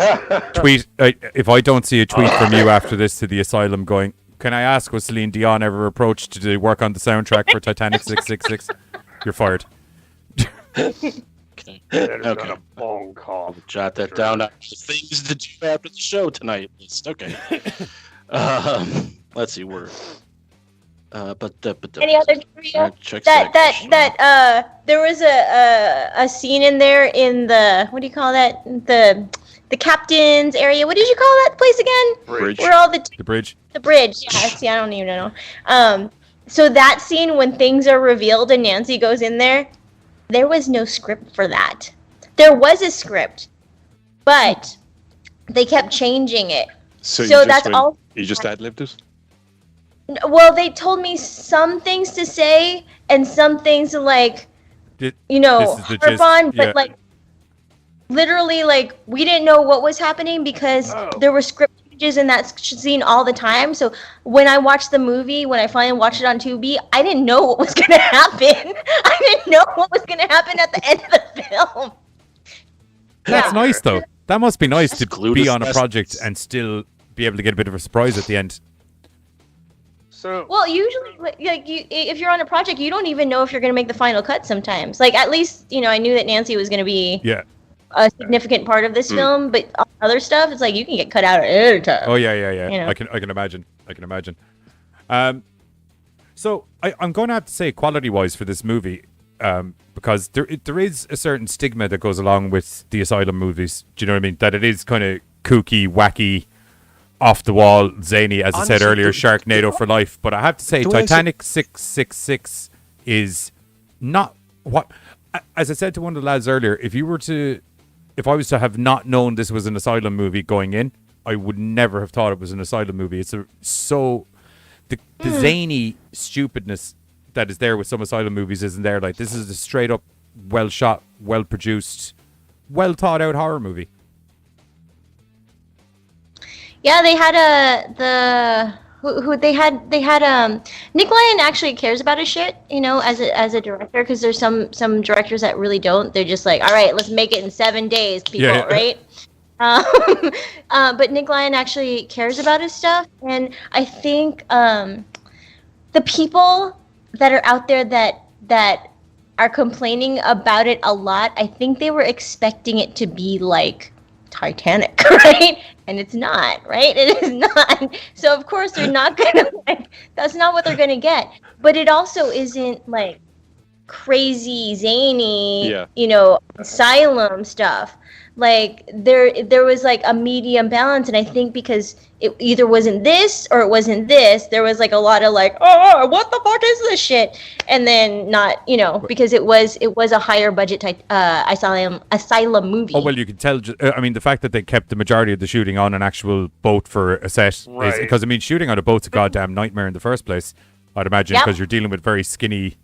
Tweet if I don't see a tweet from you after this to the asylum going, can I ask, was Celine Dion ever approached to do work on the soundtrack for Titanic 666? You're fired. Okay. That is Okay. not a bone cough. Jot that down. Things to do after the show tonight. List. Okay. Let's see where. But Any other trivia? check That there was a scene in there in the, what do you call that? The captain's area. What did you call that place again? Bridge. Where all the bridge. The bridge. Yeah, see, I don't even know. So that scene when things are revealed and Nancy goes in there was no script for that. There was a script, but they kept changing it. So that's all. You just ad-libbed it? Well, they told me some things to say and some things to, like, This harp is the gist, on, but yeah. like literally, like, we didn't know what was happening because there were script changes in that scene all the time. So when I watched the movie, when I finally watched it on Tubi, I didn't know what was going to happen. I didn't know what was going to happen at the end of the film. That's nice, though. That must be nice to glued be as on a best- project and still be able to get a bit of a surprise at the end. So Well, usually, if you're on a project, you don't even know if you're going to make the final cut sometimes. Like, at least, I knew that Nancy was going to be Yeah. a significant part of this film, but all other stuff, it's like you can get cut out at any time. Oh yeah. You know. I can imagine. So I'm going to have to say, quality-wise, for this movie, because there is a certain stigma that goes along with the asylum movies. Do you know what I mean? That it is kind of kooky, wacky, off the wall, zany, as I said Honestly, earlier, Sharknado for life. But I have to say, The way I see- Titanic 666 is not what. As I said to one of the lads earlier, if I was to have not known this was an asylum movie going in, I would never have thought it was an asylum movie. It's the zany stupidness that is there with some asylum movies isn't there. Like, this is a straight up, well shot, well produced, well thought out horror movie. Yeah, they had Nick Lyon actually cares about his shit, as a director, because there's some directors that really don't. They're just like, all right, let's make it in 7 days, people, Yeah. right? But Nick Lyon actually cares about his stuff, and I think the people that are out there that are complaining about it a lot, I think they were expecting it to be like Titanic, right? And it's not, right? It is not. So of course they're not gonna that's not what they're gonna get. But it also isn't like crazy zany, asylum stuff. Like there was like a medium balance, and I think because it either wasn't this or it wasn't this, there was like a lot of like, oh, what the fuck is this shit? And then not, because it was a higher budget asylum movie. Oh, well, you can tell. I mean, the fact that they kept the majority of the shooting on an actual boat for a set is because, I mean, shooting on a boat's a goddamn nightmare in the first place, I'd imagine, because you're dealing with very skinny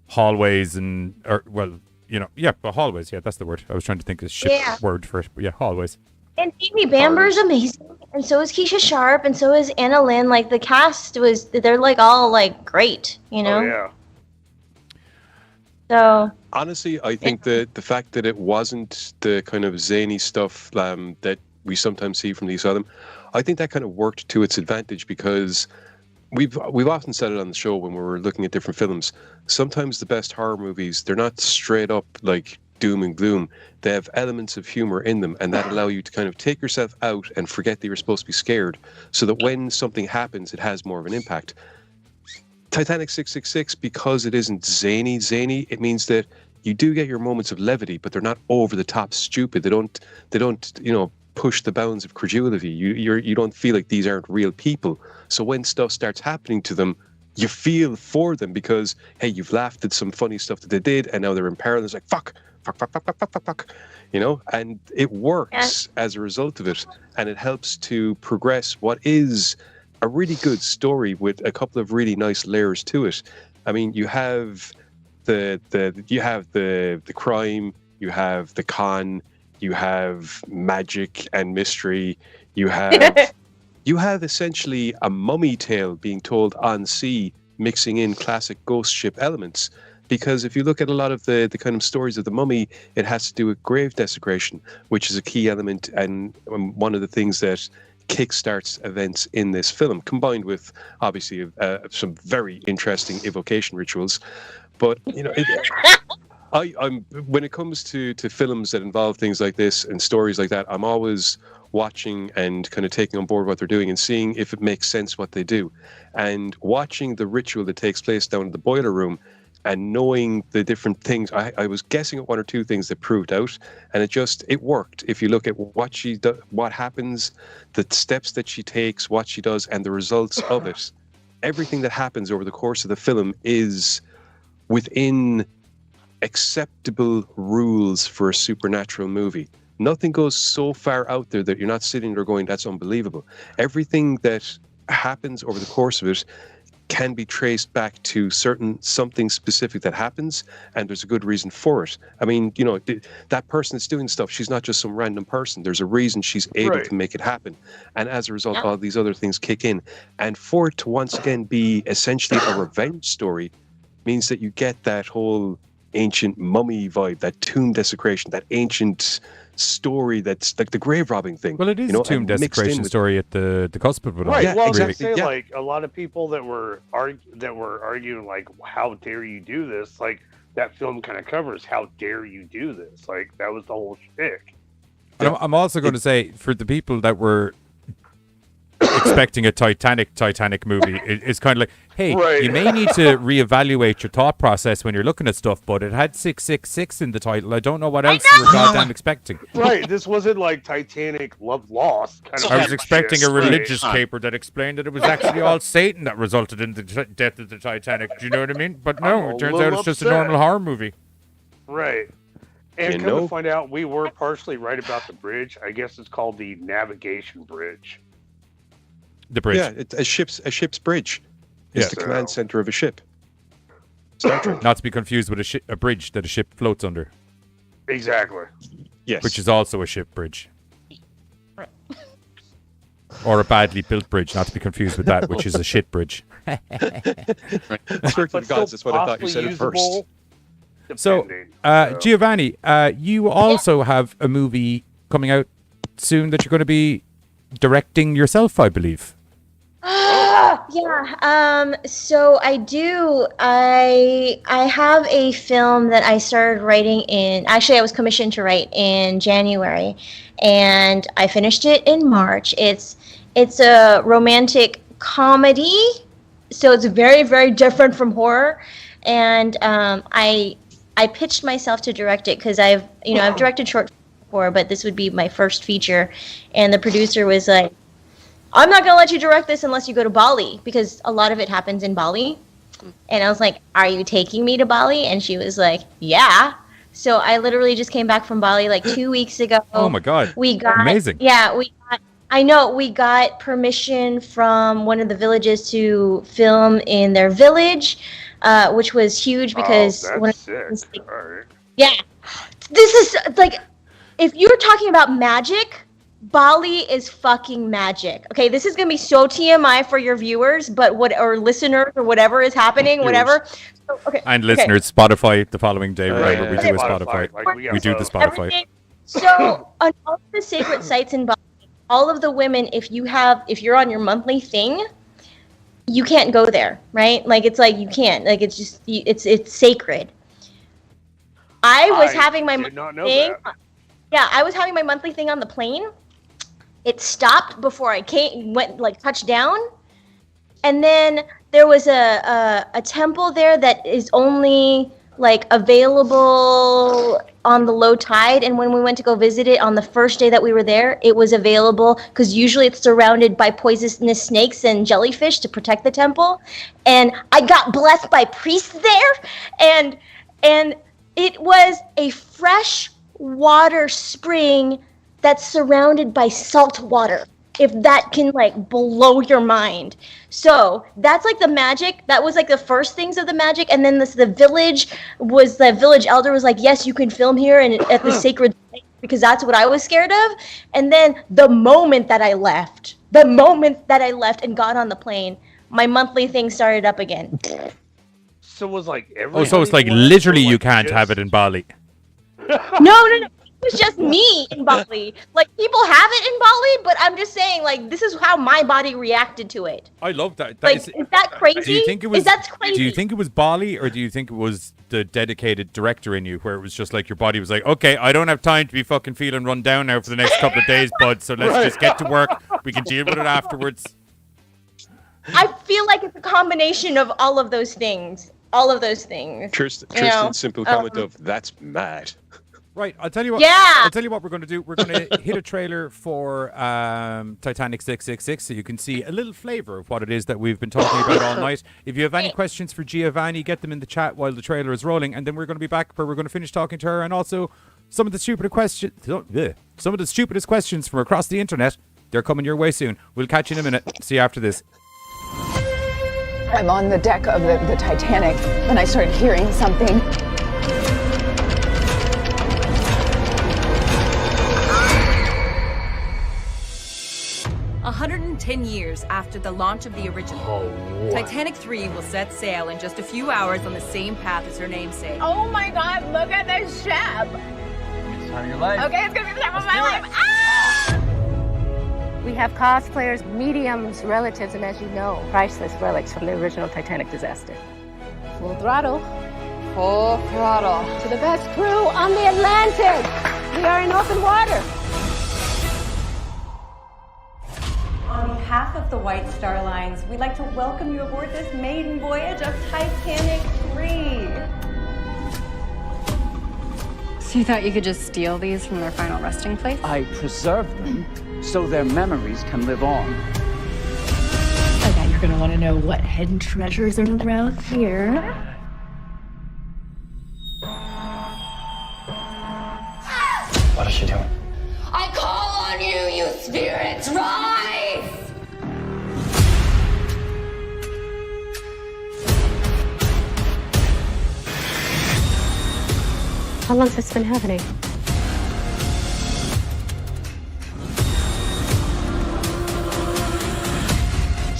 hallways but hallways. Yeah, that's the word. I was trying to think of the ship word for it, but yeah, hallways. And Amy Bamber's amazing, and so is Keisha Sharp, and so is Anna Lynn. Like, the cast they're like all like great, Oh, yeah. So Honestly, I think that the fact that it wasn't the kind of zany stuff that we sometimes see from the asylum, I think that kind of worked to its advantage, because we've often said it on the show when we were looking at different films. Sometimes the best horror movies, they're not straight up like doom and gloom. They have elements of humor in them, and that allow you to kind of take yourself out and forget that you're supposed to be scared, so that when something happens, it has more of an impact. Titanic 666, because it isn't zany, it means that you do get your moments of levity, but they're not over the top stupid. They don't push the bounds of credulity. You don't feel like these aren't real people. So when stuff starts happening to them, you feel for them, because hey, you've laughed at some funny stuff that they did, and now they're in peril. It's like fuck, and it works as a result of it, and it helps to progress what is a really good story with a couple of really nice layers to it. I mean, you have the crime, you have the con, you have magic and mystery, you have you have essentially a mummy tale being told on sea, mixing in classic ghost ship elements. Because if you look at a lot of the kind of stories of the mummy, it has to do with grave desecration, which is a key element and one of the things that kickstarts events in this film, combined with obviously some very interesting evocation rituals. But you know, I'm when it comes to films that involve things like this and stories like that, I'm always watching and kind of taking on board what they're doing and seeing if it makes sense what they do. And watching the ritual that takes place down in the boiler room and knowing the different things, I was guessing at one or two things that proved out, and it worked. If you look at what she does, what happens, the steps that she takes, what she does, and the results of it, everything that happens over the course of the film is within acceptable rules for a supernatural movie. Nothing goes so far out there that you're not sitting there going, that's unbelievable. Everything that happens over the course of it can be traced back to something specific that happens, and there's a good reason for it. I mean, you know, that person that's doing stuff, she's not just some random person. There's a reason she's able to make it happen. And as a result, all these other things kick in. And for it to once again be essentially a revenge story means that you get that whole ancient mummy vibe, that tomb desecration, that ancient story that's like the grave robbing thing. Well, it is a tomb desecration story at the cusp of it all. Right. Yeah, Well, exactly. I say like a lot of people that were arguing like, how dare you do this? Like that film kind of covers how dare you do this? Like that was the whole shtick. And I'm also going to say, for the people that were expecting a Titanic movie, it's kind of like, hey, you may need to reevaluate your thought process when you're looking at stuff, but it had 666 in the title. I don't know what else you were goddamn expecting. Right, this wasn't like Titanic Love Lost kind of. I was expecting a religious Right. paper that explained that it was actually all Satan that resulted in the death of the Titanic. Do you know what I mean? But no, it turns out it's just a normal horror movie. Right. And come to find out, we were partially right about the bridge. I guess it's called the navigation bridge. The bridge. Yeah, it's a ship's bridge. It's the command center of a ship. Star Trek. Not to be confused with a bridge that a ship floats under. Exactly. Yes. Which is also a ship bridge. Or a badly built bridge, not to be confused with that, which is a shit bridge. Swear to the gods, that's what I thought you said at first. So, Giovanni, you also have a movie coming out soon that you're going to be directing yourself, I believe. Yeah. So I do. I have a film that I started writing I was commissioned to write in January, and I finished it in March. It's a romantic comedy, so it's very, very different from horror. And I pitched myself to direct it because I've directed short before, but this would be my first feature. And the producer was like, I'm not going to let you direct this unless you go to Bali, because a lot of it happens in Bali. And I was like, are you taking me to Bali? And she was like, yeah. So I literally just came back from Bali like 2 weeks ago. Oh my God. Amazing. Yeah, we got permission from one of the villages to film in their village, which was huge because that's sick. All right. Yeah. This is like, if you're talking about magic, Bali is fucking magic. Okay, this is gonna be so TMI for your viewers, or listeners, or whatever is happening, whatever. So, and listeners, Spotify the following day. Remember, we do a Spotify. We do the Spotify. So on all of the sacred sites in Bali, all of the women, if you're on your monthly thing, you can't go there, right? Like it's like you can't. Like it's just it's sacred. I was having my monthly thing. Yeah, I was having my monthly thing on the plane. It stopped before I touched down, and then there was a temple there that is only like available on the low tide. And when we went to go visit it on the first day that we were there, it was available because usually it's surrounded by poisonous snakes and jellyfish to protect the temple. And I got blessed by priests there, and it was a fresh water spring that's surrounded by salt water, if that can like blow your mind. So that's like the magic. That was like the first things of the magic. And then the village elder was like, yes, you can film here and at the sacred site. because that's what I was scared of. And then the moment that I left and got on the plane, my monthly thing started up again. So it was like Oh, so it's like literally you can't have it in Bali. No. It was just me in Bali. Like, people have it in Bali, but I'm just saying, like, this is how my body reacted to it. I love that. Is that crazy? Do you think it was? That's crazy. Do you think it was Bali, or do you think it was the dedicated director in you, where it was just like your body was like, okay, I don't have time to be fucking feeling run down now for the next couple of days, bud. So let's just get to work. We can deal with it afterwards. I feel like it's a combination of all of those things. Tristan's simple comment of "That's mad." Right, I'll tell you what. Yeah. I'll tell you what we're going to do. We're going to hit a trailer for Titanic 666, so you can see a little flavor of what it is that we've been talking about all night. If you have any questions for Giovannie, get them in the chat while the trailer is rolling, and then we're going to be back where we're going to finish talking to her, and also some of the stupidest questions from across the internet. They're coming your way soon. We'll catch you in a minute. See you after this. I'm on the deck of the Titanic when I started hearing something. 110 years after the launch of the original, Titanic 3 will set sail in just a few hours on the same path as her namesake. Oh my God, look at this ship! It's time of your life. Okay, it's gonna be the time of my life. Ah! We have cosplayers, mediums, relatives, and as you know, priceless relics from the original Titanic disaster. Full throttle. Full throttle. To the best crew on the Atlantic! We are in open water. On behalf of the White Star Lines, we'd like to welcome you aboard this maiden voyage of Titanic 3. So you thought you could just steal these from their final resting place? I preserve them so their memories can live on. I bet you're gonna want to know what hidden treasures are around here. What is she doing? I call on you, you spirits, rise! How long has this been happening?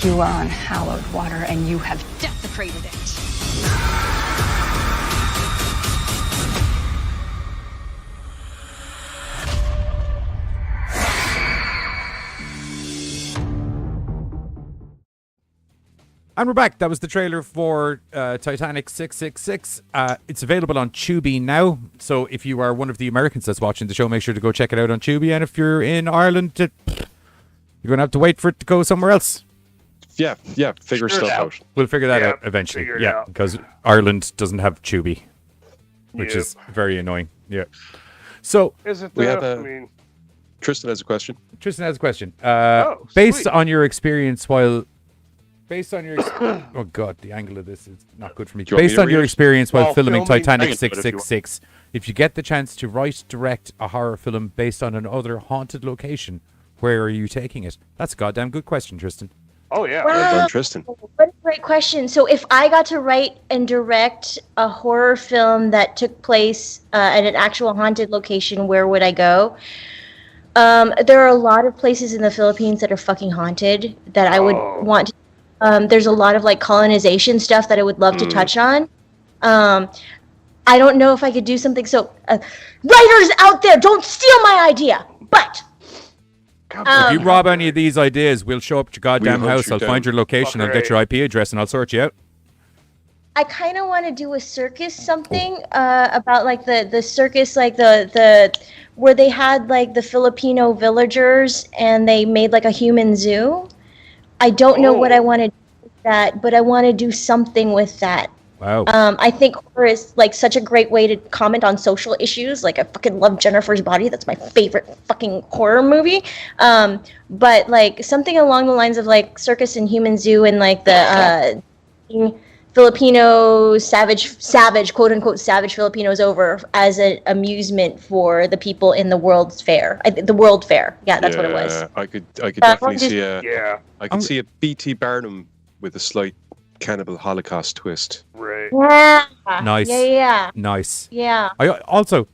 You are on hallowed water and you have desecrated it. And we're back. That was the trailer for Titanic 666. It's available on Tubi now. So if you are one of the Americans that's watching the show, make sure to go check it out on Tubi. And if you're in Ireland, you're going to have to wait for it to go somewhere else. Yeah, figure stuff out. We'll figure that out eventually. Yeah, because Ireland doesn't have Tubi, which is very annoying. Yeah. So is it? We have Tristan has a question. Based on your experience while. Oh God, the angle of this is not good for me. Based on your experience while filming Titanic 666, if you get the chance to write, direct a horror film based on another haunted location, where are you taking it? That's a goddamn good question, Tristan. Oh yeah, wow. Well done, Tristan. What a great question. So if I got to write and direct a horror film that took place at an actual haunted location, where would I go? There are a lot of places in the Philippines that are fucking haunted that I would want to. There's a lot of like colonization stuff that I would love to touch on. I don't know if I could do something. So writers out there, don't steal my idea. But if you rob any of these ideas, we'll show up at your goddamn house. I'll find your location. I'll get your IP address and I'll sort you out. I kind of want to do a circus something about like the circus, like the where they had like the Filipino villagers and they made like a human zoo. I don't know what I want to do with that, but I want to do something with that. Wow. I think horror is like such a great way to comment on social issues. Like I fucking love Jennifer's Body. That's my favorite fucking horror movie. But like something along the lines of like circus and human zoo and like the Filipino savage quote unquote savage Filipinos over as an amusement for the people in the World's Fair. The World Fair. Yeah, that's what it was. I could definitely see I could see a B.T. Barnum with a slight cannibal Holocaust twist. Right. Yeah. Nice. Yeah. Nice. Yeah. I also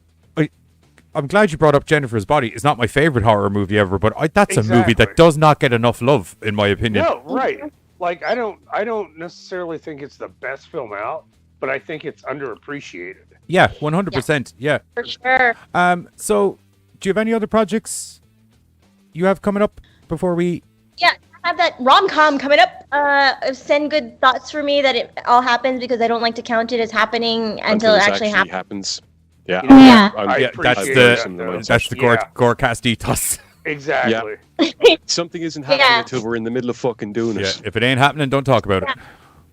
I'm glad you brought up Jennifer's Body. It's not my favorite horror movie ever, but that's a movie Exactly. that does not get enough love, in my opinion. No, right. Like I don't necessarily think it's the best film out, but I think it's underappreciated. Yeah, 100%. Yeah. For sure. So, do you have any other projects you have coming up before we? Yeah, I have that rom-com coming up. Send good thoughts for me that it all happens because I don't like to count it as happening until it actually happens. Yeah. Yeah. That's the GoreCast ethos. Exactly. Yeah. Something isn't happening until we're in the middle of fucking doing it. If it ain't happening, don't talk about it.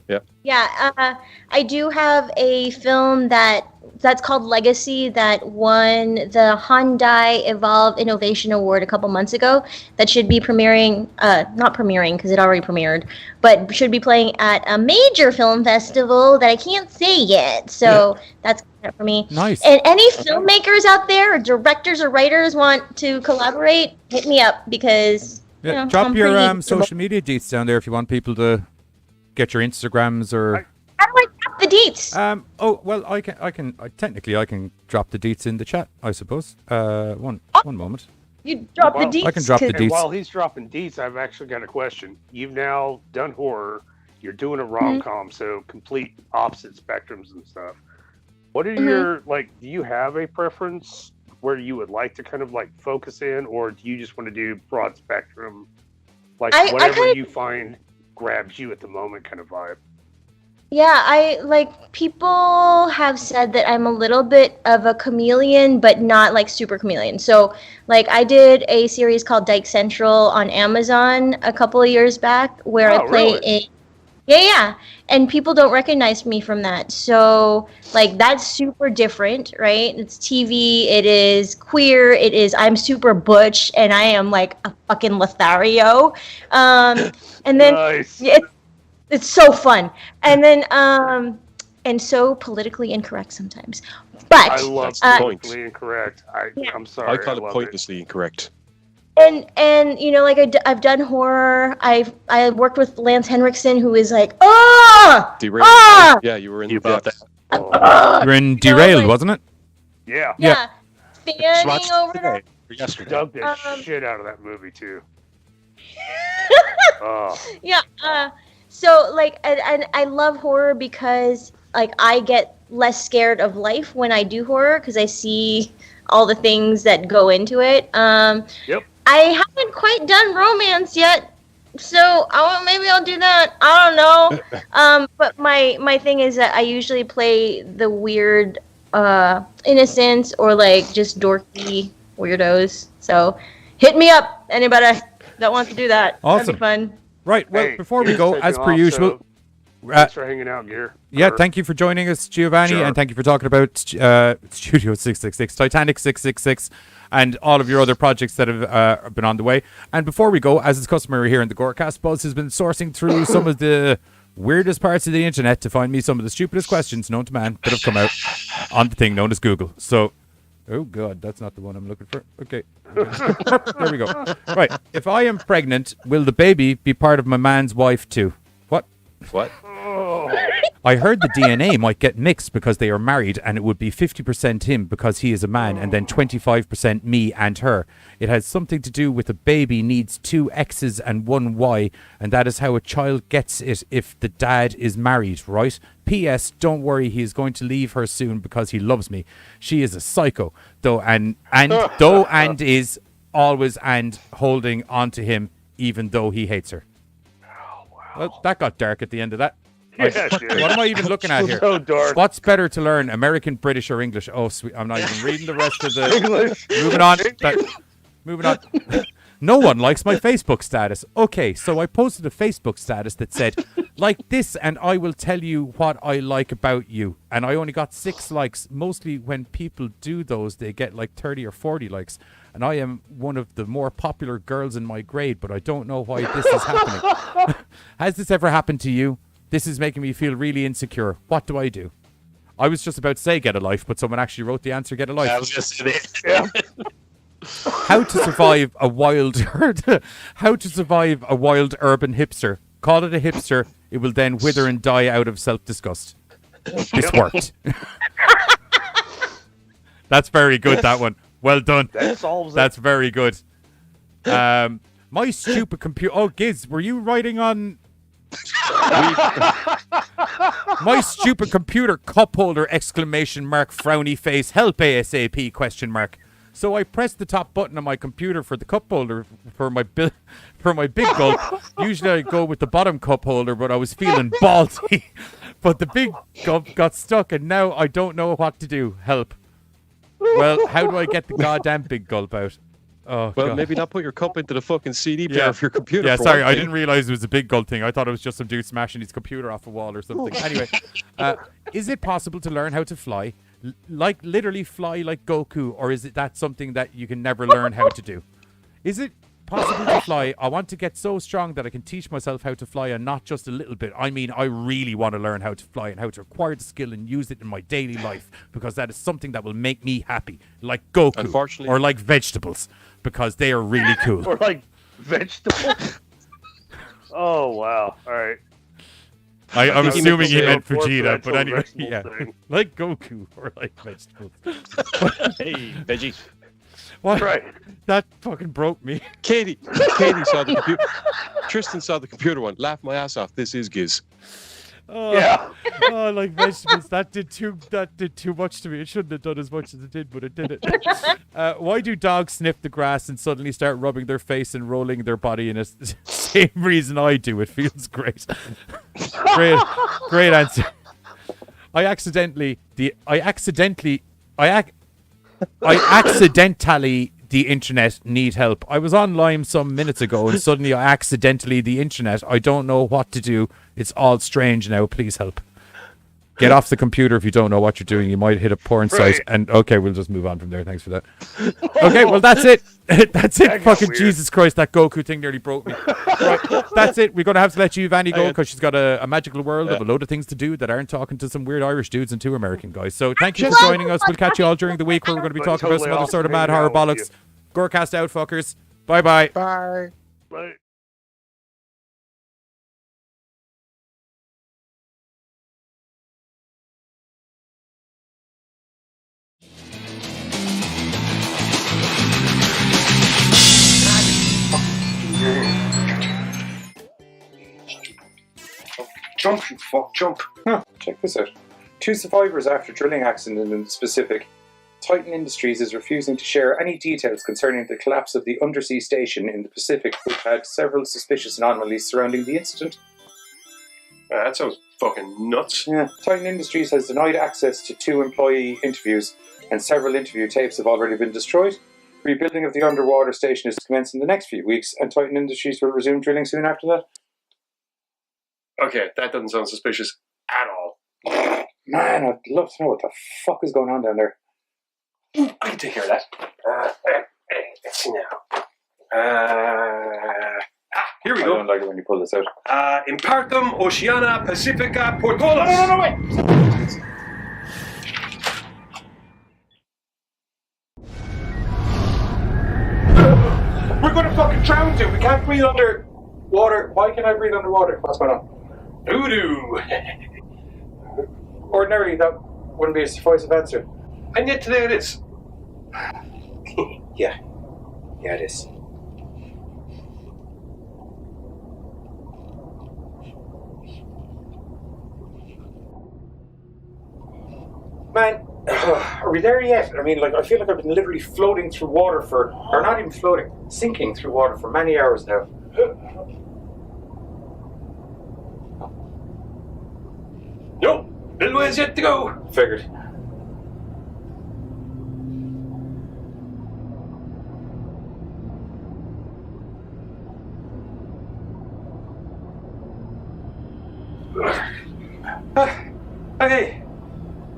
Yeah. Yeah, I do have a film that's called Legacy that won the Hyundai Evolve Innovation Award a couple months ago. That should be premiering, not premiering because it already premiered, but should be playing at a major film festival that I can't say yet. So that's it for me. Nice. And any filmmakers out there, or directors or writers want to collaborate, hit me up because drop I'm your pretty social media deets down there if you want people to get your Instagrams or. How do I drop the deets? Oh well, I can technically drop the deets in the chat, I suppose. One moment. You drop the deets. I can drop the And deets. while he's dropping deets, I've actually got a question. You've now done horror. You're doing a rom-com, so complete opposite spectrums and stuff. What are your, do you have a preference where you would like to kind of focus in, or do you just want to do broad spectrum? Whatever you find grabs you at the moment kind of vibe. Yeah, people have said that I'm a little bit of a chameleon, but not super chameleon. So, I did a series called Dyke Central on Amazon a couple of years back where I play Yeah, and people don't recognize me from that. So, that's super different, right? It's TV, it is queer, I'm super butch, and I am a fucking Lothario. And then nice. it's so fun. And then, and so politically incorrect sometimes. But I love politically incorrect. I'm sorry. I call it pointlessly incorrect. And I've done horror. I worked with Lance Henriksen, who is Derailed. Yeah, you were in about that. You were in Derailed, wasn't it? Yeah. Yeah. Fanning over today, or yesterday. Dug the shit out of that movie too. Yeah. So and I love horror because I get less scared of life when I do horror because I see all the things that go into it. Yep. I haven't quite done romance yet, so maybe I'll do that. I don't know. But my thing is that I usually play the weird innocents or just dorky weirdos. So hit me up, anybody that wants to do that. Awesome. That'd be fun. Right. Well, before we go, as per usual. Thanks for hanging out, Gear. Yeah, thank you for joining us, Giovanni, and thank you for talking about Studio 666, Titanic 666, and all of your other projects that have been on the way. And before we go, as is customary here in the GoreCast, Buzz has been sourcing through some of the weirdest parts of the internet to find me some of the stupidest questions known to man that have come out on the thing known as Google. So, oh God, that's not the one I'm looking for. Okay. There we go. Right. If I am pregnant, will the baby be part of my man's wife too? What? I heard the DNA might get mixed because they are married and it would be 50% him because he is a man and then 25% me and her. It has something to do with the baby needs 2 X's and 1 Y, and that is how a child gets it if the dad is married, right? P.S. Don't worry, he is going to leave her soon because he loves me. She is a psycho, though, and is always and holding on to him even though he hates her. Well, that got dark at the end of that. Yeah, what am I even looking at here? So dark. What's better to learn, American, British, or English? Oh, sweet. I'm not even reading the rest of the... English. Moving on. No one likes my Facebook status. Okay, so I posted a Facebook status that said, like this, and I will tell you what I like about you. And I only got 6 likes. Mostly when people do those, they get 30 or 40 likes. And I am one of the more popular girls in my grade, but I don't know why this is happening. Has this ever happened to you? This is making me feel really insecure. What do I do? I was just about to say get a life, but someone actually wrote the answer, get a life. I was just saying. How to survive a wild urban hipster. Call it a hipster. It will then wither and die out of self-disgust. This worked. That's very good, that one. Well done. That solves it. That's very good. My stupid computer. Oh, Giz, were you writing on my stupid computer cup holder exclamation mark frowny face help ASAP question mark. So I pressed the top button on my computer for the cup holder for my big gulp. Usually I go with the bottom cup holder, but I was feeling ballsy. But the big gulp got stuck and now I don't know what to do. Help. Well, how do I get the goddamn big gulp out? Oh, well, God. maybe not put your cup into the fucking CD player of your computer. Yeah, for sorry, one I thing. didn't realize it was a big gulp thing. I thought it was just some dude smashing his computer off a wall or something. Anyway, is it possible to learn how to fly? Like literally fly like Goku, or is it that something that you can never learn how to do? Is it possible to fly? I want to get so strong that I can teach myself how to fly and not just a little bit. I mean, I really want to learn how to fly and how to acquire the skill and use it in my daily life because that is something that will make me happy. Like Goku. Unfortunately. Or like vegetables because they are really cool. Or like vegetables. Oh wow! All right. I'm assuming he meant for Vegeta, but anyway, vegetable yeah. thing. Like Goku or like vegetables. Hey, veggie. What? Right. That fucking broke me. Katie saw the computer. Tristan saw the computer one. Laughed my ass off. This is Giz. Oh, Yeah. Oh, like vegetables. That did too much to me. It shouldn't have done as much as it did, but it did it. Why do dogs sniff the grass and suddenly start rubbing their face and rolling their body in a same reason I do? It feels great. Great answer. I accidentally the internet need help. I was on Lime some minutes ago and suddenly I accidentally the internet. I don't know what to do. It's all strange now. Please help. Get off the computer if you don't know what you're doing. You might hit a porn site. And okay, we'll just move on from there. Thanks for that. Okay, well that's it. That's it. Fucking Jesus Christ, that Goku thing nearly broke me. Right, that's it. We're gonna have to let Giovannie go because she's got a magical world of a load of things to do that aren't talking to some weird Irish dudes and two American guys. So thank you for joining us. We'll catch you all during the week where we're going to be talking about some other sort of mad horror bollocks. GoreCast out, fuckers. Bye bye. Bye. Right. Jump, you fuck, jump. Huh, check this out. 2 survivors after drilling accident in the Pacific. Titan Industries is refusing to share any details concerning the collapse of the undersea station in the Pacific, which had several suspicious anomalies surrounding the incident. That sounds fucking nuts. Yeah, Titan Industries has denied access to 2 employee interviews, and several interview tapes have already been destroyed. Rebuilding of the underwater station is to commence in the next few weeks, and Titan Industries will resume drilling soon after that. Okay, that doesn't sound suspicious at all. Man, I'd love to know what the fuck is going on down there. I can take care of that. Let's see now. Here we I go. don't like it when you pull this out. Impartum Oceana Pacifica Portolas. No, wait. We're gonna fucking drown, dude. We can't breathe underwater. Why can I breathe underwater? What's going on? Voodoo. Ordinarily, that wouldn't be a sufficient answer. And yet today it is. Yeah, it is. Man, are we there yet? I mean, I feel like I've been literally floating through water or not even floating, sinking through water for many hours now. Nope, little ways yet to go. Figured. Okay,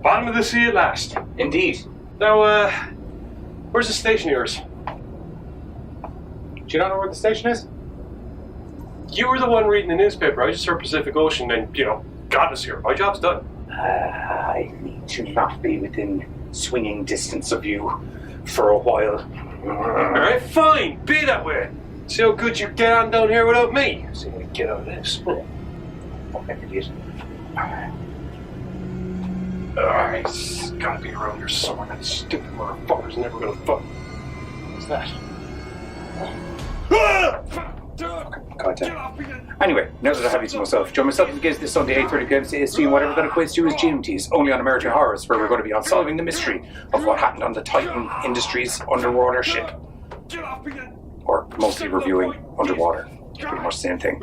bottom of the sea at last. Indeed. Now, where's the station of yours? Do you not know where the station is? You were the one reading the newspaper. I just heard Pacific Ocean and, got us here. My job's done. I need to not be within swinging distance of you for a while. Alright, fine. Be that way. See how good you get on down here without me. See how we get out of this. Fucking idiot. It's gotta be around here somewhere. That stupid motherfucker's never gonna fuck. What's that? God damn. Anyway, now that I have you to myself, join myself again this Sunday 8:30pm to stream whatever that equates to as GMTs, only on American Horrors, where we're going to be unsolving the mystery of what happened on the Titan Industries underwater ship. Or mostly reviewing underwater. Pretty much the same thing.